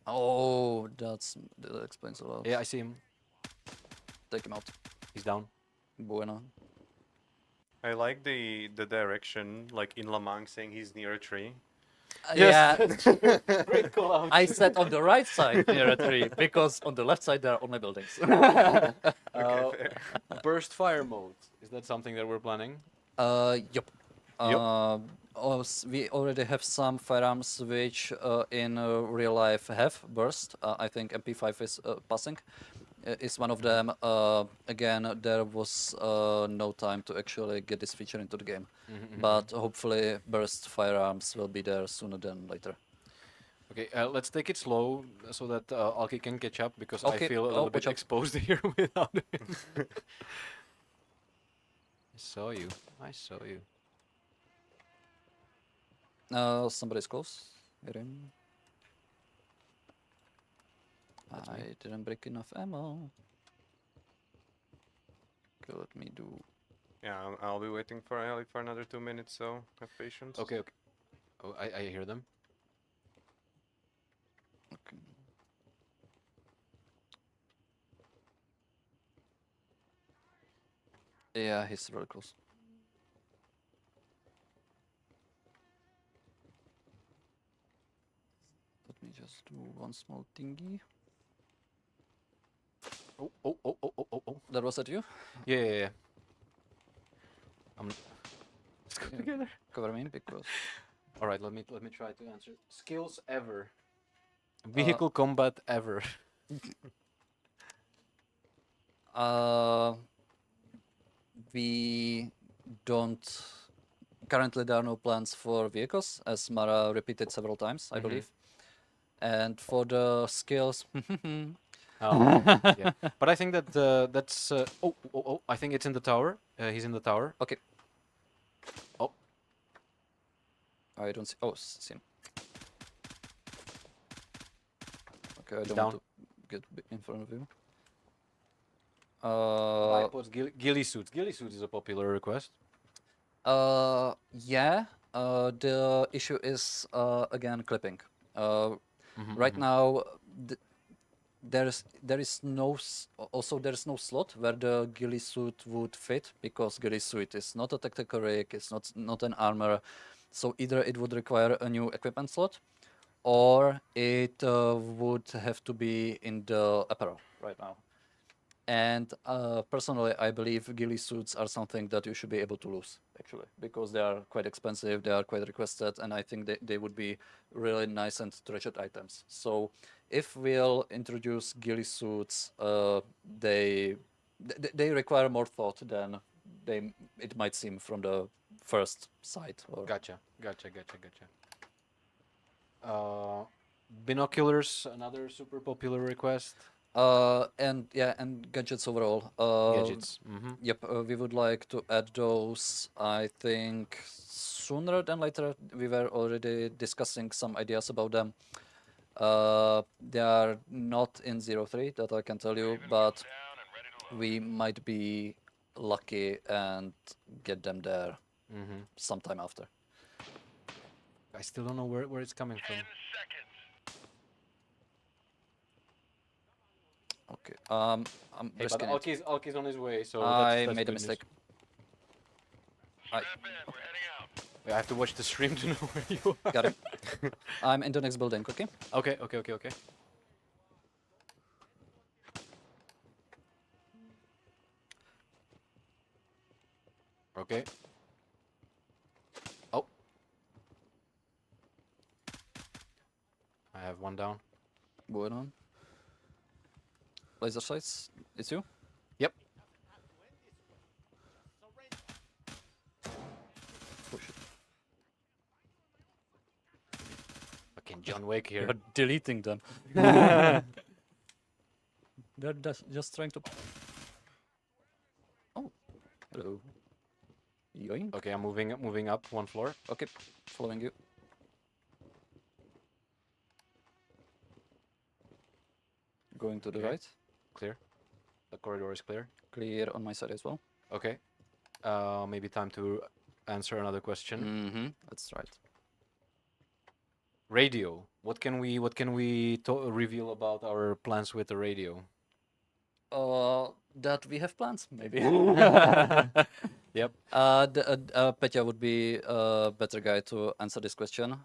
Speaker 3: Oh, that explains a lot.
Speaker 1: Yeah, I see him.
Speaker 3: Take him out.
Speaker 1: He's down.
Speaker 3: Bueno.
Speaker 7: I like the direction, like in Lamang saying he's near a tree.
Speaker 3: Yeah,
Speaker 1: Great call out.
Speaker 3: I said on the right side near a tree because on the left side there are only buildings.
Speaker 1: Burst fire mode. Is that something that we're planning?
Speaker 3: Yup.
Speaker 1: Yup.
Speaker 3: We already have some firearms which in real life have burst. I think MP5 is passing. Is one of them. Again, there was no time to actually get this feature into the game, but hopefully burst firearms will be there sooner than later.
Speaker 1: Okay, let's take it slow so that Alki can catch up because I
Speaker 3: Okay,
Speaker 1: feel a little bit
Speaker 3: watch out.
Speaker 1: exposed here without him. I saw you. I saw you.
Speaker 3: Somebody's close. Hit him. I didn't break enough ammo. Okay, let me do.
Speaker 7: Yeah, I'll be waiting for Ali for another 2 minutes, so have patience.
Speaker 1: Okay, okay. Oh, I hear them.
Speaker 3: Okay. Yeah, he's really close. Let me just do one small thingy.
Speaker 1: Oh, oh, oh, oh, oh, oh, oh.
Speaker 3: That was at you?
Speaker 1: Yeah, yeah, yeah. Let's go together.
Speaker 3: Cover me because.
Speaker 1: All right, let me try to answer. Skills ever. Vehicle combat ever.
Speaker 3: We don't. Currently, there are no plans for vehicles, as Mara repeated several times, I believe. And for the skills,
Speaker 1: Oh, yeah. But I think that that's. Oh, oh, oh! I think it's in the tower. He's in the tower.
Speaker 3: okay.
Speaker 1: Oh.
Speaker 3: I don't see. Oh, see him. Okay, I don't
Speaker 1: Down.
Speaker 3: want to get in front of you.
Speaker 1: Bipods, ghillie suits. Ghillie suits is a popular request.
Speaker 3: Yeah. The issue is again clipping. Right now, there is no there's no slot where the ghillie suit would fit because ghillie suit is not a tactical rig, it's not an armor, so either it would require a new equipment slot, or it would have to be in the apparel right now. And personally, I believe ghillie suits are something that you should be able to lose, actually, because they are quite expensive, they are quite requested, and I think they would be really nice and treasured items. So if we'll introduce ghillie suits, they require more thought than it might seem from the first sight. Or
Speaker 1: Gotcha. Binoculars, another super popular request.
Speaker 3: and gadgets overall.
Speaker 1: Gadgets.
Speaker 3: Yep, we would like to add those, I think, sooner than later. We were already discussing some ideas about them. They are not in 03, that I can tell you, but we might be lucky and get them there sometime after.
Speaker 1: I still don't know where it's coming from.
Speaker 3: Okay, I'm
Speaker 1: Hey, but
Speaker 3: risking it.
Speaker 1: Alki's on his way, so
Speaker 3: I
Speaker 1: that's
Speaker 3: made a
Speaker 1: good news.
Speaker 3: mistake.
Speaker 1: I have to watch the stream to know where you are.
Speaker 3: Got it. I'm in the next building, okay?
Speaker 1: Okay. Okay. Oh. I have one down.
Speaker 3: Going on. Laser sights, it's you?
Speaker 1: Yep.
Speaker 3: Oh shit.
Speaker 1: Fucking John Wick here.
Speaker 3: You're deleting them. They're just trying to. Oh, hello. Yoink.
Speaker 1: Okay, I'm moving up one floor.
Speaker 3: Okay, following you. Going to the
Speaker 1: Okay.
Speaker 3: right.
Speaker 1: Clear. The corridor is clear.
Speaker 3: Clear on my side as well.
Speaker 1: Okay. Maybe time to answer another question.
Speaker 3: Mm-hmm. That's right.
Speaker 1: Radio. What can we reveal about our plans with the radio?
Speaker 3: that we have plans, maybe.
Speaker 1: Yep.
Speaker 3: Petya would be a better guy to answer this question.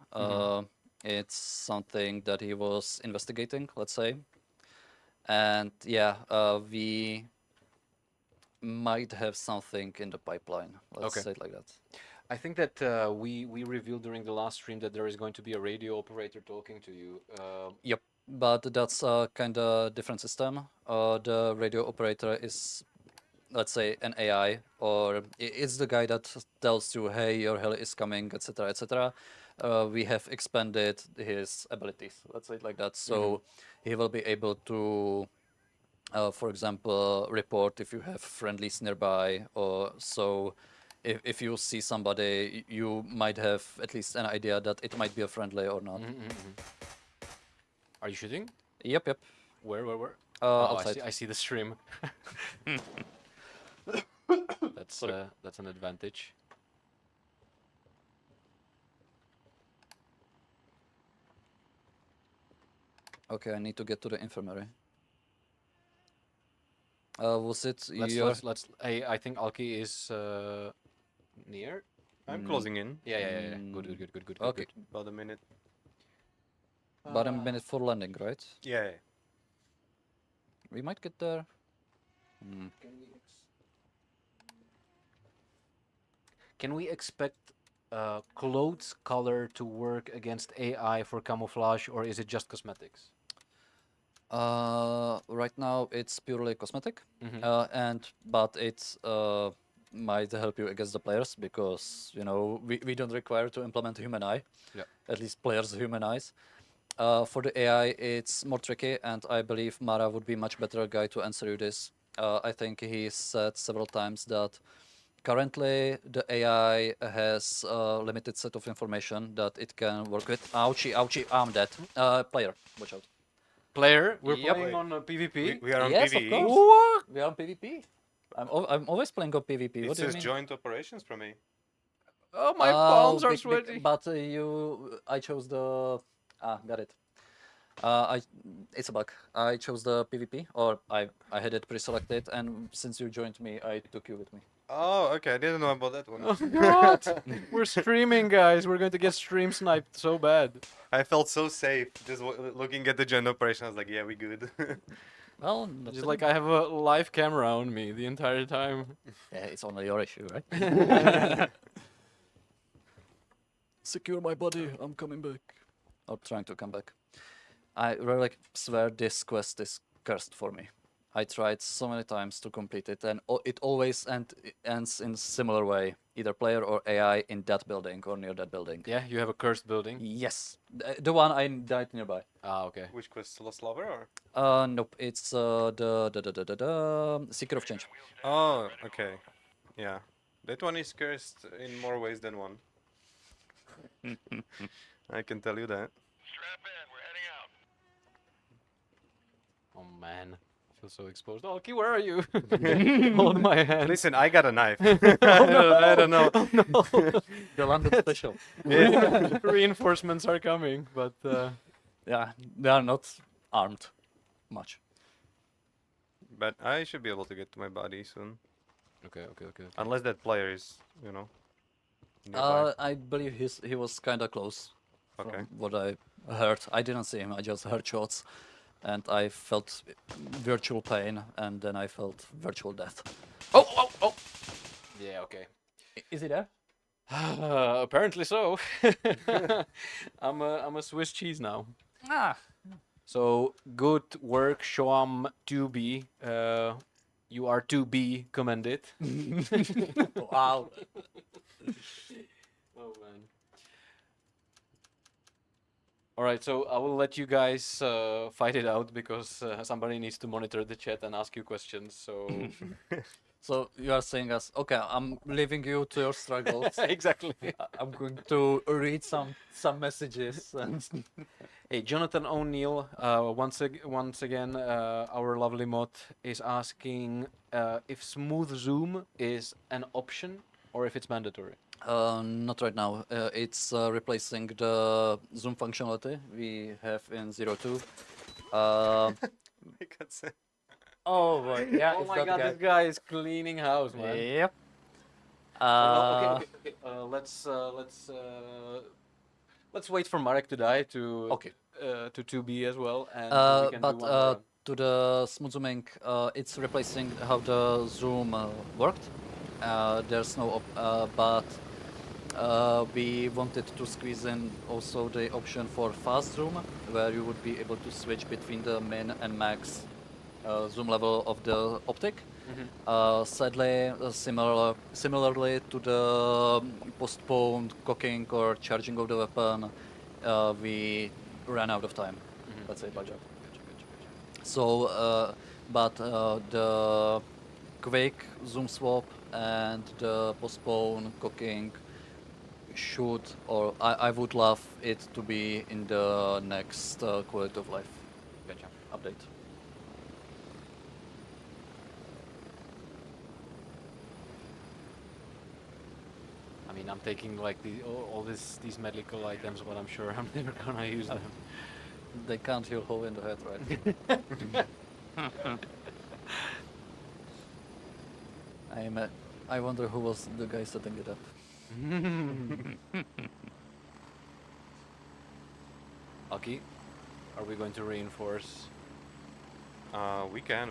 Speaker 3: It's something that he was investigating, let's say. And yeah, we might have something in the pipeline. Let's
Speaker 1: Okay.
Speaker 3: say it like that.
Speaker 1: I think that we revealed during the last stream that there is going to be a radio operator talking to you.
Speaker 3: Yep, but that's a kind of different system. The radio operator is, let's say, an AI, or it's the guy that tells you, "Hey, your heli is coming," etc., etc. We have expanded his abilities. Let's say it like that. So he will be able to, for example, report if you have friendlies nearby, or so. If you see somebody, you might have at least an idea that it might be a friendly or not.
Speaker 1: Are you shooting?
Speaker 3: Yep, yep.
Speaker 1: Where?
Speaker 3: Outside.
Speaker 1: I see the stream. That's an advantage.
Speaker 3: Okay, I need to get to the infirmary. Was it
Speaker 1: Let's
Speaker 3: your...
Speaker 1: let's. I think Alki is near.
Speaker 7: I'm closing in.
Speaker 1: Yeah. Good.
Speaker 3: Okay,
Speaker 7: About a minute.
Speaker 3: about a minute for landing, right?
Speaker 7: Yeah.
Speaker 3: We might get there.
Speaker 1: Can we expect clothes color to work against AI for camouflage, or is it just cosmetics?
Speaker 3: Right now it's purely cosmetic, but it might help you against the players because we don't require to implement human eye.
Speaker 1: Yeah.
Speaker 3: At least players' human eyes. For the AI, it's more tricky, and I believe Mara would be much better guy to answer you this. I think he said several times that currently the AI has a limited set of information that it can work with. Ouchie, ouchie, I'm dead. Player, watch out.
Speaker 1: Player, we're
Speaker 3: Yep.
Speaker 1: playing on PvP.
Speaker 7: We are on
Speaker 3: Yes,
Speaker 7: PvE.
Speaker 3: of course.
Speaker 1: What?
Speaker 3: We are on PvP. I'm always playing on PvP.
Speaker 7: It
Speaker 3: What do you
Speaker 7: says
Speaker 3: mean?
Speaker 7: joint operations for me.
Speaker 1: Oh, my palms are
Speaker 3: bec- bec-
Speaker 1: sweaty.
Speaker 3: But I chose the. Got it. It's a bug. I chose the PvP, or I had it pre-selected, and since you joined me, I took you with me.
Speaker 7: Oh, okay. I didn't know about that one.
Speaker 1: Oh God! We're streaming, guys. We're going to get stream sniped so bad.
Speaker 7: I felt so safe just looking at the joint operation. I was like, yeah, we good.
Speaker 3: Well,
Speaker 1: Just like I have a live camera on me the entire time.
Speaker 3: yeah, it's only your issue, right? Secure my body. I'm coming back. Or trying to come back. I really swear this quest is cursed for me. I tried so many times to complete it, and it always ends in similar way. Either player or AI in that building or near that building.
Speaker 1: Yeah, you have a cursed building.
Speaker 3: Yes, the one I died nearby.
Speaker 1: Ah, okay.
Speaker 7: Which quest? Lost Lover or?
Speaker 3: Nope, it's the Seeker of Change.
Speaker 7: Oh, okay. Yeah. That one is cursed in more ways than one. I can tell you that.
Speaker 1: Oh man, I feel so exposed. Alki, where are you? Hold my hand.
Speaker 7: Listen, I got a knife. I don't know.
Speaker 3: The London special.
Speaker 1: Reinforcements are coming, but
Speaker 3: Yeah, they are not armed much.
Speaker 7: But I should be able to get to my body soon.
Speaker 1: okay.
Speaker 7: Unless that player is, nearby.
Speaker 3: I believe he was kind of close.
Speaker 7: Okay.
Speaker 3: From what I heard, I didn't see him. I just heard shots, and I felt virtual pain, and then I felt virtual death.
Speaker 1: Oh! Yeah, okay.
Speaker 3: Is he there?
Speaker 1: Apparently so. I'm a Swiss cheese now.
Speaker 3: Ah,
Speaker 1: So good work, Shoam 2B. You are to be commended.
Speaker 3: wow.
Speaker 1: Oh man. All right, so I will let you guys fight it out because somebody needs to monitor the chat and ask you questions. So
Speaker 3: So you are saying us, okay, I'm leaving you to your struggles.
Speaker 1: exactly.
Speaker 3: I'm going to read some messages and
Speaker 1: Hey, Jonathan O'Neill, once again, our lovely mod is asking if smooth zoom is an option or if it's mandatory.
Speaker 3: not right now. It's replacing the zoom functionality we have in 0.2.
Speaker 7: I can say.
Speaker 3: Oh boy, yeah,
Speaker 1: Oh
Speaker 3: it's
Speaker 1: my
Speaker 3: that
Speaker 1: god,
Speaker 3: guy.
Speaker 1: this guy is cleaning house, man.
Speaker 3: Yep.
Speaker 1: Okay. Let's wait for Marek to die
Speaker 3: Okay.
Speaker 1: to 2B as well, and we can do
Speaker 3: But
Speaker 1: one more round.
Speaker 3: to the smooth zooming, it's replacing how the zoom worked. There's no, but we wanted to squeeze in also the option for fast zoom, where you would be able to switch between the min and max zoom level of the optic. Sadly, similarly to the postponed cocking or charging of the weapon, we ran out of time. Let's say budget. So, but the quick zoom swap and the postpone cooking should, or I would love it to be in the next quality of life update.
Speaker 1: I mean, I'm taking like all these medical items, but I'm sure I'm never gonna use them.
Speaker 3: They can't heal hole in the head, right? I wonder who was the guy setting it up.
Speaker 1: Aki, are we going to reinforce?
Speaker 7: We can.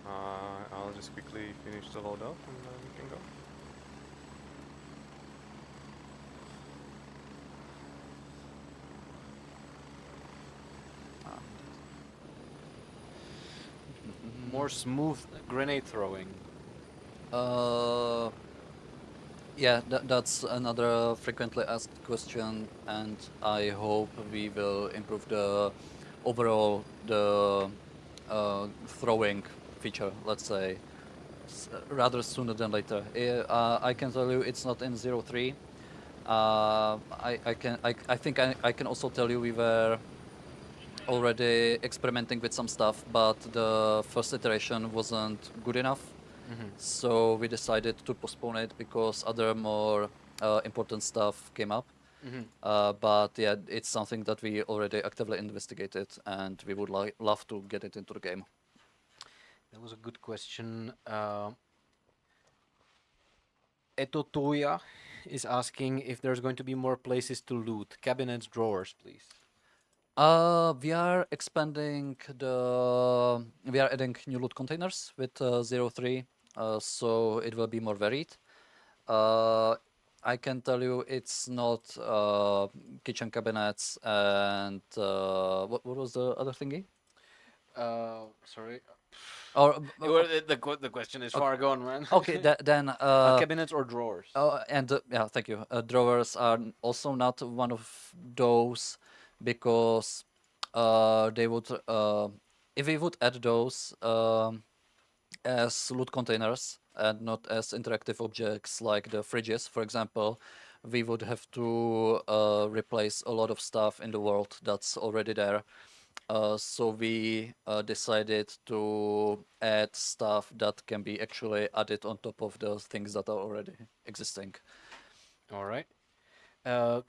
Speaker 7: I'll just quickly finish the loadout and we can go.
Speaker 1: More smooth grenade throwing.
Speaker 3: Yeah, that's another frequently asked question, and I hope we will improve the overall throwing feature. Let's say rather sooner than later. I can tell you it's not in 03. I think I can also tell you we were already experimenting with some stuff, but the first iteration wasn't good enough. So we decided to postpone it because other more important stuff came up. But yeah, it's something that we already actively investigated, and we would love to get it into the game.
Speaker 1: That was a good question. Etotoya is asking if there's going to be more places to loot. Cabinets, drawers, please.
Speaker 3: We are expanding the. We are adding new loot containers with 03, so it will be more varied. I can tell you it's not kitchen cabinets and what was the other thingy?
Speaker 1: Sorry.
Speaker 3: Or
Speaker 1: The question is far gone, man.
Speaker 3: okay, then
Speaker 1: Cabinets or drawers?
Speaker 3: and yeah, thank you. Drawers are also not one of those because they would if we would add those as loot containers and not as interactive objects like the fridges, for example, we would have to replace a lot of stuff in the world that's already there. So we decided to add stuff that can be actually added on top of those things that are already existing.
Speaker 1: All right.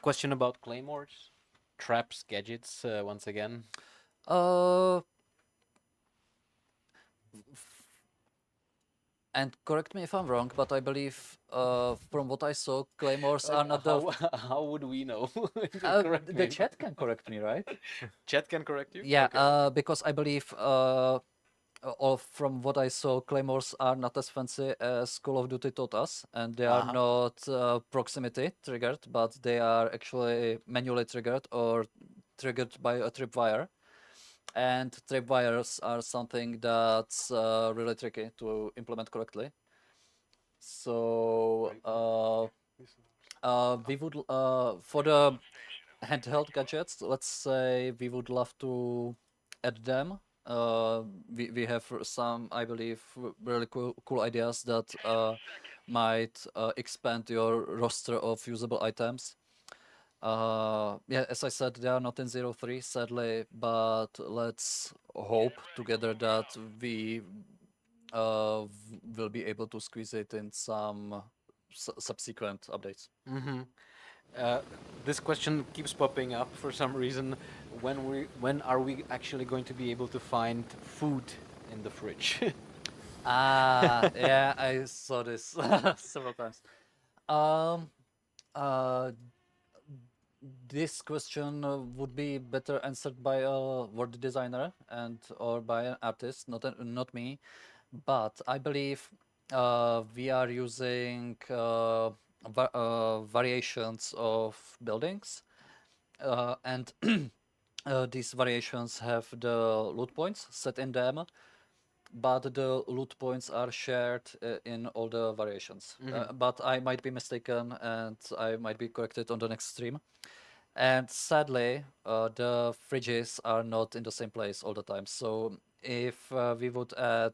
Speaker 1: Question about claymores, traps, gadgets. Once again.
Speaker 3: Uh, and correct me if I'm wrong, but I believe from what I saw, claymores are not the.
Speaker 1: How would we know? Correct
Speaker 3: The
Speaker 1: me.
Speaker 3: chat can correct me, right?
Speaker 1: Chat can correct you.
Speaker 3: Yeah,
Speaker 1: Okay.
Speaker 3: because I believe, or from what I saw, claymores are not as fancy as Call of Duty taught us, and they are not proximity triggered, but they are actually manually triggered or triggered by a tripwire. And tripwires are something that's really tricky to implement correctly. So we would for the handheld gadgets, let's say we would love to add them. We have some, I believe, really cool ideas that might expand your roster of usable items. Yeah, as I said, they are not in 03, sadly, but let's hope together that we will be able to squeeze it in some subsequent updates.
Speaker 1: This question keeps popping up for some reason. When are we actually going to be able to find food in the fridge?
Speaker 3: Yeah, I saw this several times. Um, uh, this question would be better answered by a word designer and or by an artist, not me. But I believe we are using variations of buildings, and these variations have the loot points set in them, but the loot points are shared in all the variations. But I might be mistaken, and I might be corrected on the next stream. And sadly, the fridges are not in the same place all the time. So if we would add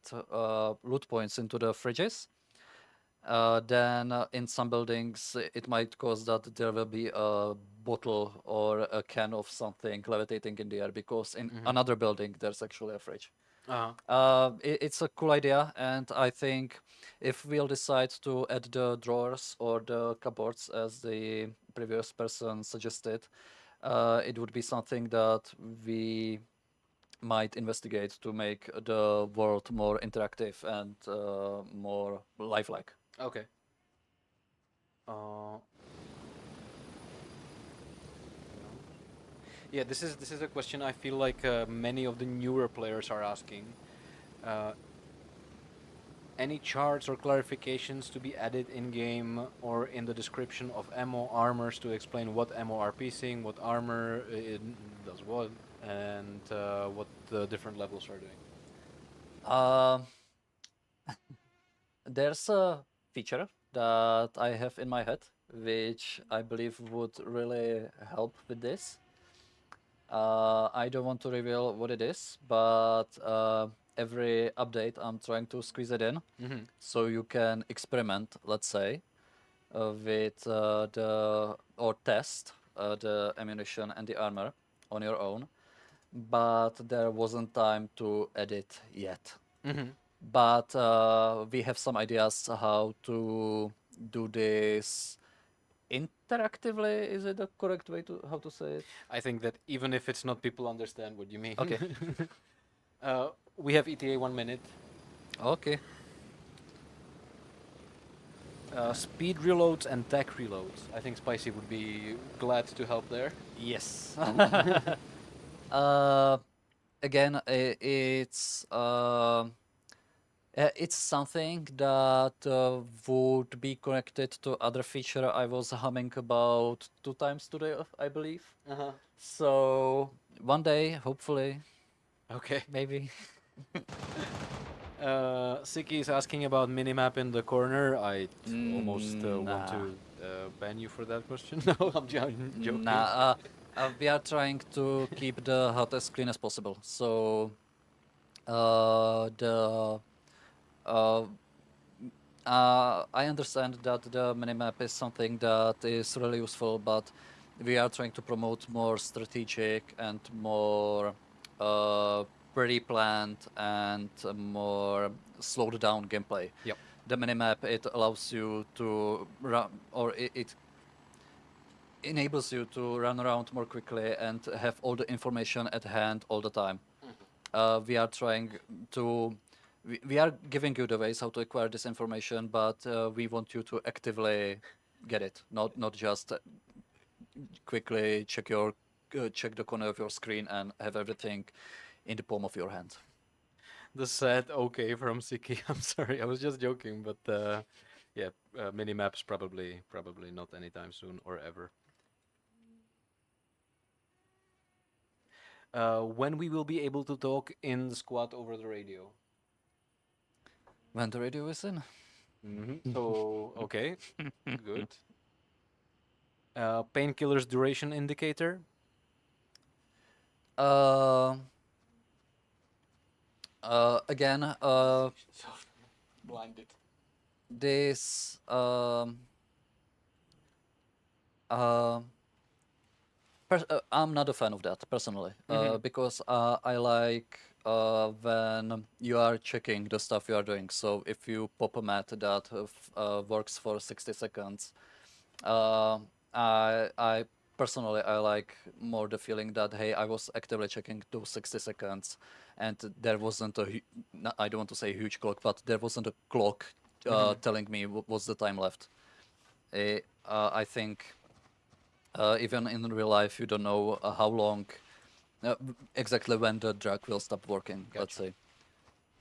Speaker 3: loot points into the fridges, then in some buildings it might cause that there will be a bottle or a can of something levitating in the air because in another building there's actually a fridge. It's a cool idea, and I think if we'll decide to add the drawers or the cupboards as the previous person suggested, it would be something that we might investigate to make the world more interactive and more lifelike.
Speaker 1: Okay. Uh, yeah, this is a question I feel like many of the newer players are asking. Uh, any charts or clarifications to be added in game or in the description of ammo armors to explain what ammo are piecing, what armor it does what, and what the different levels are doing?
Speaker 3: Um, there's a feature that I have in my head, which I believe would really help with this. I don't want to reveal what it is, but every update I'm trying to squeeze it in so you can experiment, let's say, with the or test the ammunition and the armor on your own. But there wasn't time to edit yet. But we have some ideas how to do this interactively. Is it the correct way to how to say it?
Speaker 1: I think that even if it's not, people understand what you mean.
Speaker 3: Okay.
Speaker 1: We have ETA 1 minute.
Speaker 3: Okay.
Speaker 1: Speed reloads and tech reloads. I think Spicy would be glad to help there.
Speaker 3: Yes. Again, it's something that would be connected to other feature I was humming about 2 times today, I believe. So one day, hopefully,
Speaker 1: Okay.
Speaker 3: maybe.
Speaker 1: Siki is asking about minimap in the corner. I almost want
Speaker 3: Nah.
Speaker 1: to ban you for that question. No, I'm joking.
Speaker 3: Nah, we are trying to keep the HUD as clean as possible. So the I understand that the minimap is something that is really useful, but we are trying to promote more strategic and more pre-planned and more slowed down gameplay.
Speaker 1: Yep.
Speaker 3: The minimap, it allows you to run, or it enables you to run around more quickly and have all the information at hand all the time. We are trying to we are giving you the ways how to acquire this information, but we want you to actively get it, not just quickly check the corner of your screen and have everything in the palm of your hand.
Speaker 1: The sad okay from Siki. I'm sorry, I was just joking, but yeah, minimaps probably not anytime soon or ever. When we will be able to talk in the squad over the radio?
Speaker 3: When the radio is in.
Speaker 1: So okay, good. Painkiller's duration indicator.
Speaker 3: Again,
Speaker 1: Blinded.
Speaker 3: this I'm not a fan of that personally, because I like when you are checking the stuff you are doing. So if you pop a mat that works for 60 seconds, I personally, I like more the feeling that, hey, I was actively checking those 60 seconds, and there wasn't I don't want to say huge clock, but there wasn't a clock telling me what's the time left. I think even in real life, you don't know how long, exactly when the drug will stop working, let's say.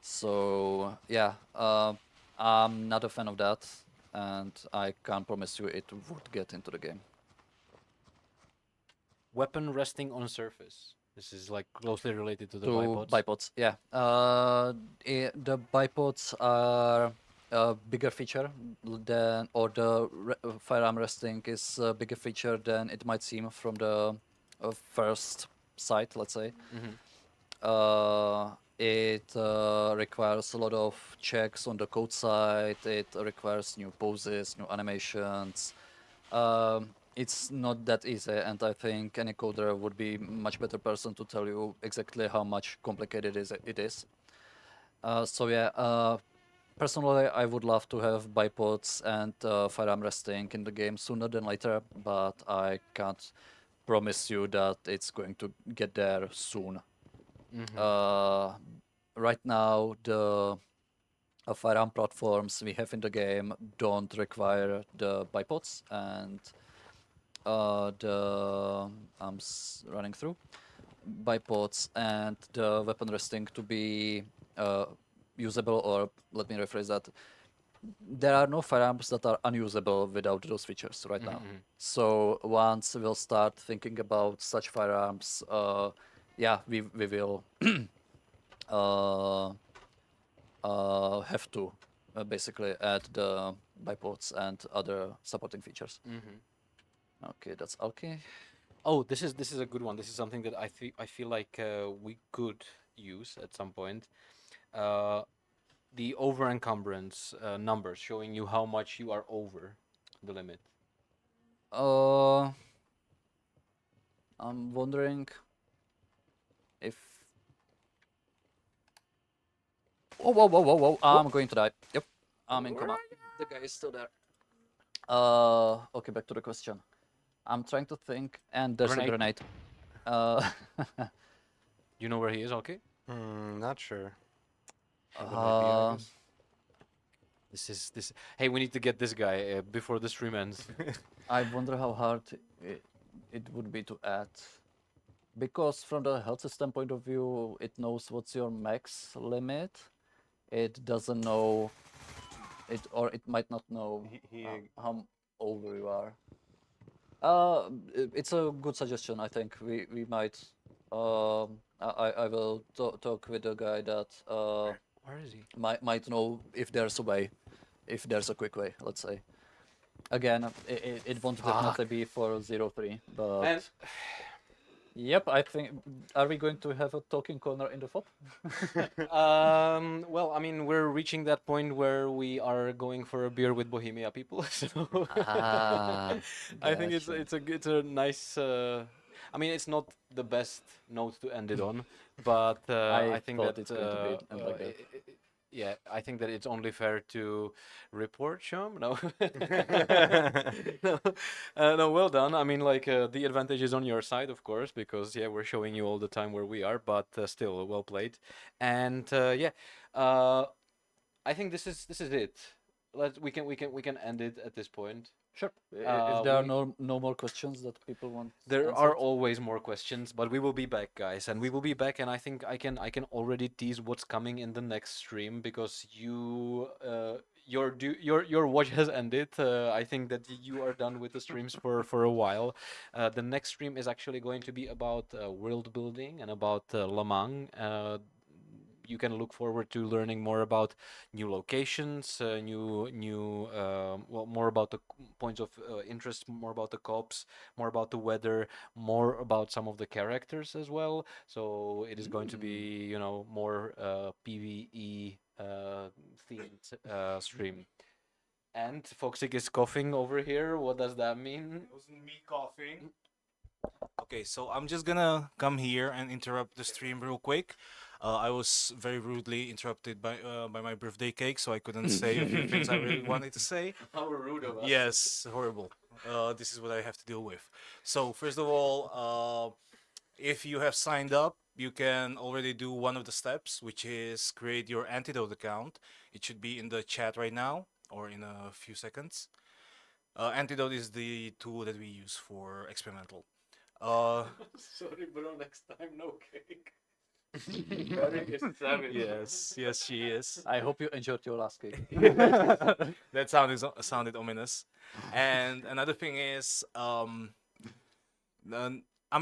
Speaker 3: So yeah, I'm not a fan of that, and I can't promise you it would get into the game.
Speaker 1: Weapon resting on surface. This is like closely related to the
Speaker 3: To
Speaker 1: bipods.
Speaker 3: bipods, yeah. The bipods are a bigger feature than, or the firearm resting is a bigger feature than it might seem from the first sight, let's say. It requires a lot of checks on the code side. It requires new poses, new animations. It's not that easy, and I think any coder would be much better person to tell you exactly how much complicated it is. So yeah, personally, I would love to have bipods and firearm resting in the game sooner than later, but I can't promise you that it's going to get there soon. Right now, the firearm platforms we have in the game don't require the bipods, and running through bipods and the weapon resting to be usable, or let me rephrase that. There are no firearms that are unusable without those features right now. So once we'll start thinking about such firearms, yeah, we will have to basically add the bipods and other supporting features. Okay, that's okay.
Speaker 1: Oh, this is a good one. This is something that I feel like we could use at some point. The over encumbrance numbers showing you how much you are over the limit.
Speaker 3: I'm wondering if. Whoa, whoa, whoa, whoa, whoa! I'm going to die. Yep, I'm in coma. The guy is still there. Okay, back to the question. I'm trying to think, and there's a grenade.
Speaker 1: You know where he is, okay?
Speaker 7: Not sure.
Speaker 1: But might be, I guess. This. Hey, we need to get this guy before the stream ends.
Speaker 3: I wonder how hard it would be to add, because from the health system point of view, it knows what's your max limit. It doesn't know it, or it might not know how over you are. It's a good suggestion. I think we might. I will talk with the guy that
Speaker 1: Where is he?
Speaker 3: might know if there's a way, if there's a quick way. Let's say. Again, it won't definitely be for 03, but.
Speaker 1: And
Speaker 3: Yep, I think. Are we going to have a talking corner in the FOP?
Speaker 1: well, I mean, we're reaching that point where we are going for a beer with Bohemia people. So I think it's a nice. I mean, it's not the best note to end it on, but I think
Speaker 3: thought
Speaker 1: that
Speaker 3: it's going to be end like that.
Speaker 1: yeah, I think that it's only fair to report, Sham. No, no, no. Well done. I mean, like the advantage is on your side, of course, because yeah, we're showing you all the time where we are, but still, well played. And yeah, I think this is it. We can end it at this point.
Speaker 3: Sure. If there are
Speaker 1: we-
Speaker 3: no more questions that people want.
Speaker 1: There
Speaker 3: answered.
Speaker 1: are always more questions, but we will be back, guys, and we will be back. And I think I can already tease what's coming in the next stream, because your watch has ended. I think that you are done with the streams for a while. The next stream is actually going to be about world building and about Lamang. You can look forward to learning more about new locations, well, more about the points of interest, more about the cops, more about the weather, more about some of the characters as well. So it is going to be, you know, more PvE themed stream. And Foxic is coughing over here. What does that mean?
Speaker 4: It wasn't me coughing. Okay, so I'm just gonna come here and interrupt the stream real quick. I was very rudely interrupted by my birthday cake, so I couldn't say a few things I really wanted to say.
Speaker 1: How rude of us.
Speaker 4: Yes, horrible.
Speaker 8: this is what I have to deal with. So first of all, if you have signed up, you can already do one of the steps, which is create your Antidote account. It should be in the chat right now or in a few seconds. Antidote is the tool that we use for experimental.
Speaker 1: Sorry, bro. Next time, no cake. Eric is savage.
Speaker 8: Yes, she is.
Speaker 3: I hope you enjoyed your last cake.
Speaker 8: That sounded ominous. And another thing is, I'm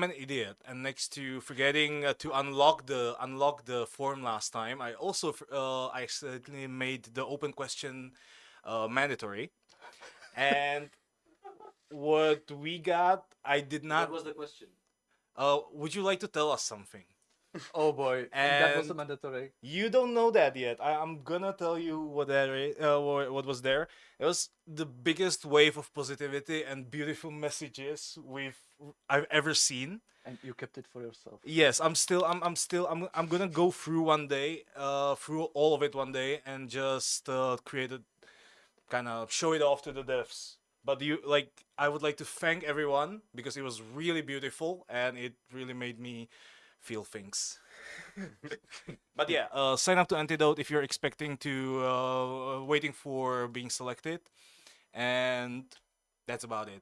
Speaker 8: an idiot, and next to forgetting to unlock the form last time, I also I accidentally made the open question mandatory. And what we got, I did not.
Speaker 1: What was the question?
Speaker 8: Would you like to tell us something?
Speaker 3: Oh boy, and that was
Speaker 8: And
Speaker 3: mandatory.
Speaker 8: you don't know that yet. I'm gonna tell you what was there. It was the biggest wave of positivity and beautiful messages I've ever seen.
Speaker 3: And you kept it for yourself.
Speaker 8: Yes, I'm gonna go through one day, through all of it one day, and just create a kind of show it off to the devs. But I would like to thank everyone because it was really beautiful and it really made me feel things. But yeah, sign up to Antidote if you're expecting to waiting for being selected, and that's about it.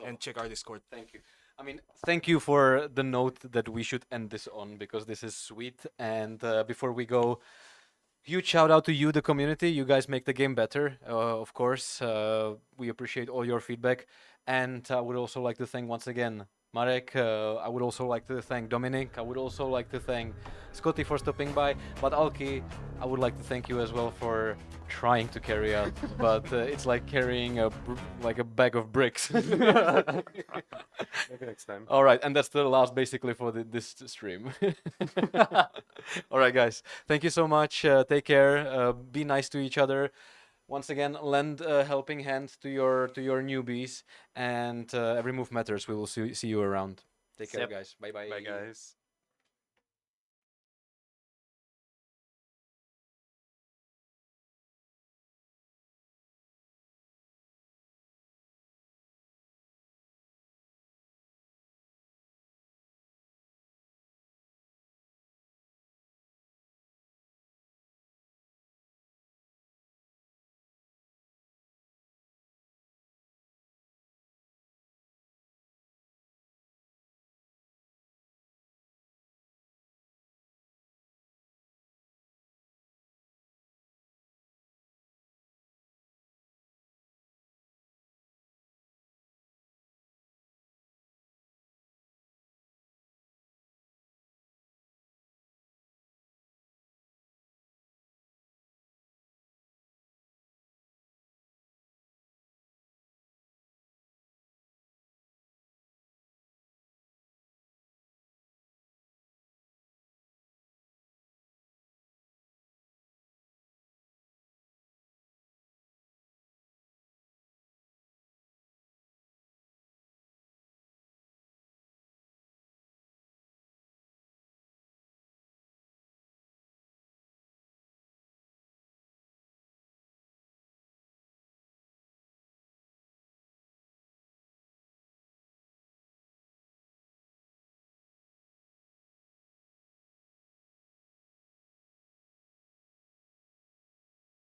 Speaker 8: And check our Discord.
Speaker 1: Thank you. I mean, thank you for the note that we should end this on because this is sweet. And before we go, huge shout out to you, the community. You guys make the game better, of course. We appreciate all your feedback. And I would also like to thank once again Marek. I would also like to thank Dominic. I would also like to thank Scotty for stopping by. But Alki, I would like to thank you as well for trying to carry out. But it's like carrying a bag of bricks.
Speaker 7: Maybe next time.
Speaker 1: All right, and that's the last basically for this stream. All right, guys, thank you so much. Take care. Be nice to each other. Once again, lend a helping hand to your newbies, and every move matters. We will see you around. Take care,
Speaker 7: Yep.
Speaker 1: guys. Bye bye.
Speaker 7: Bye, guys.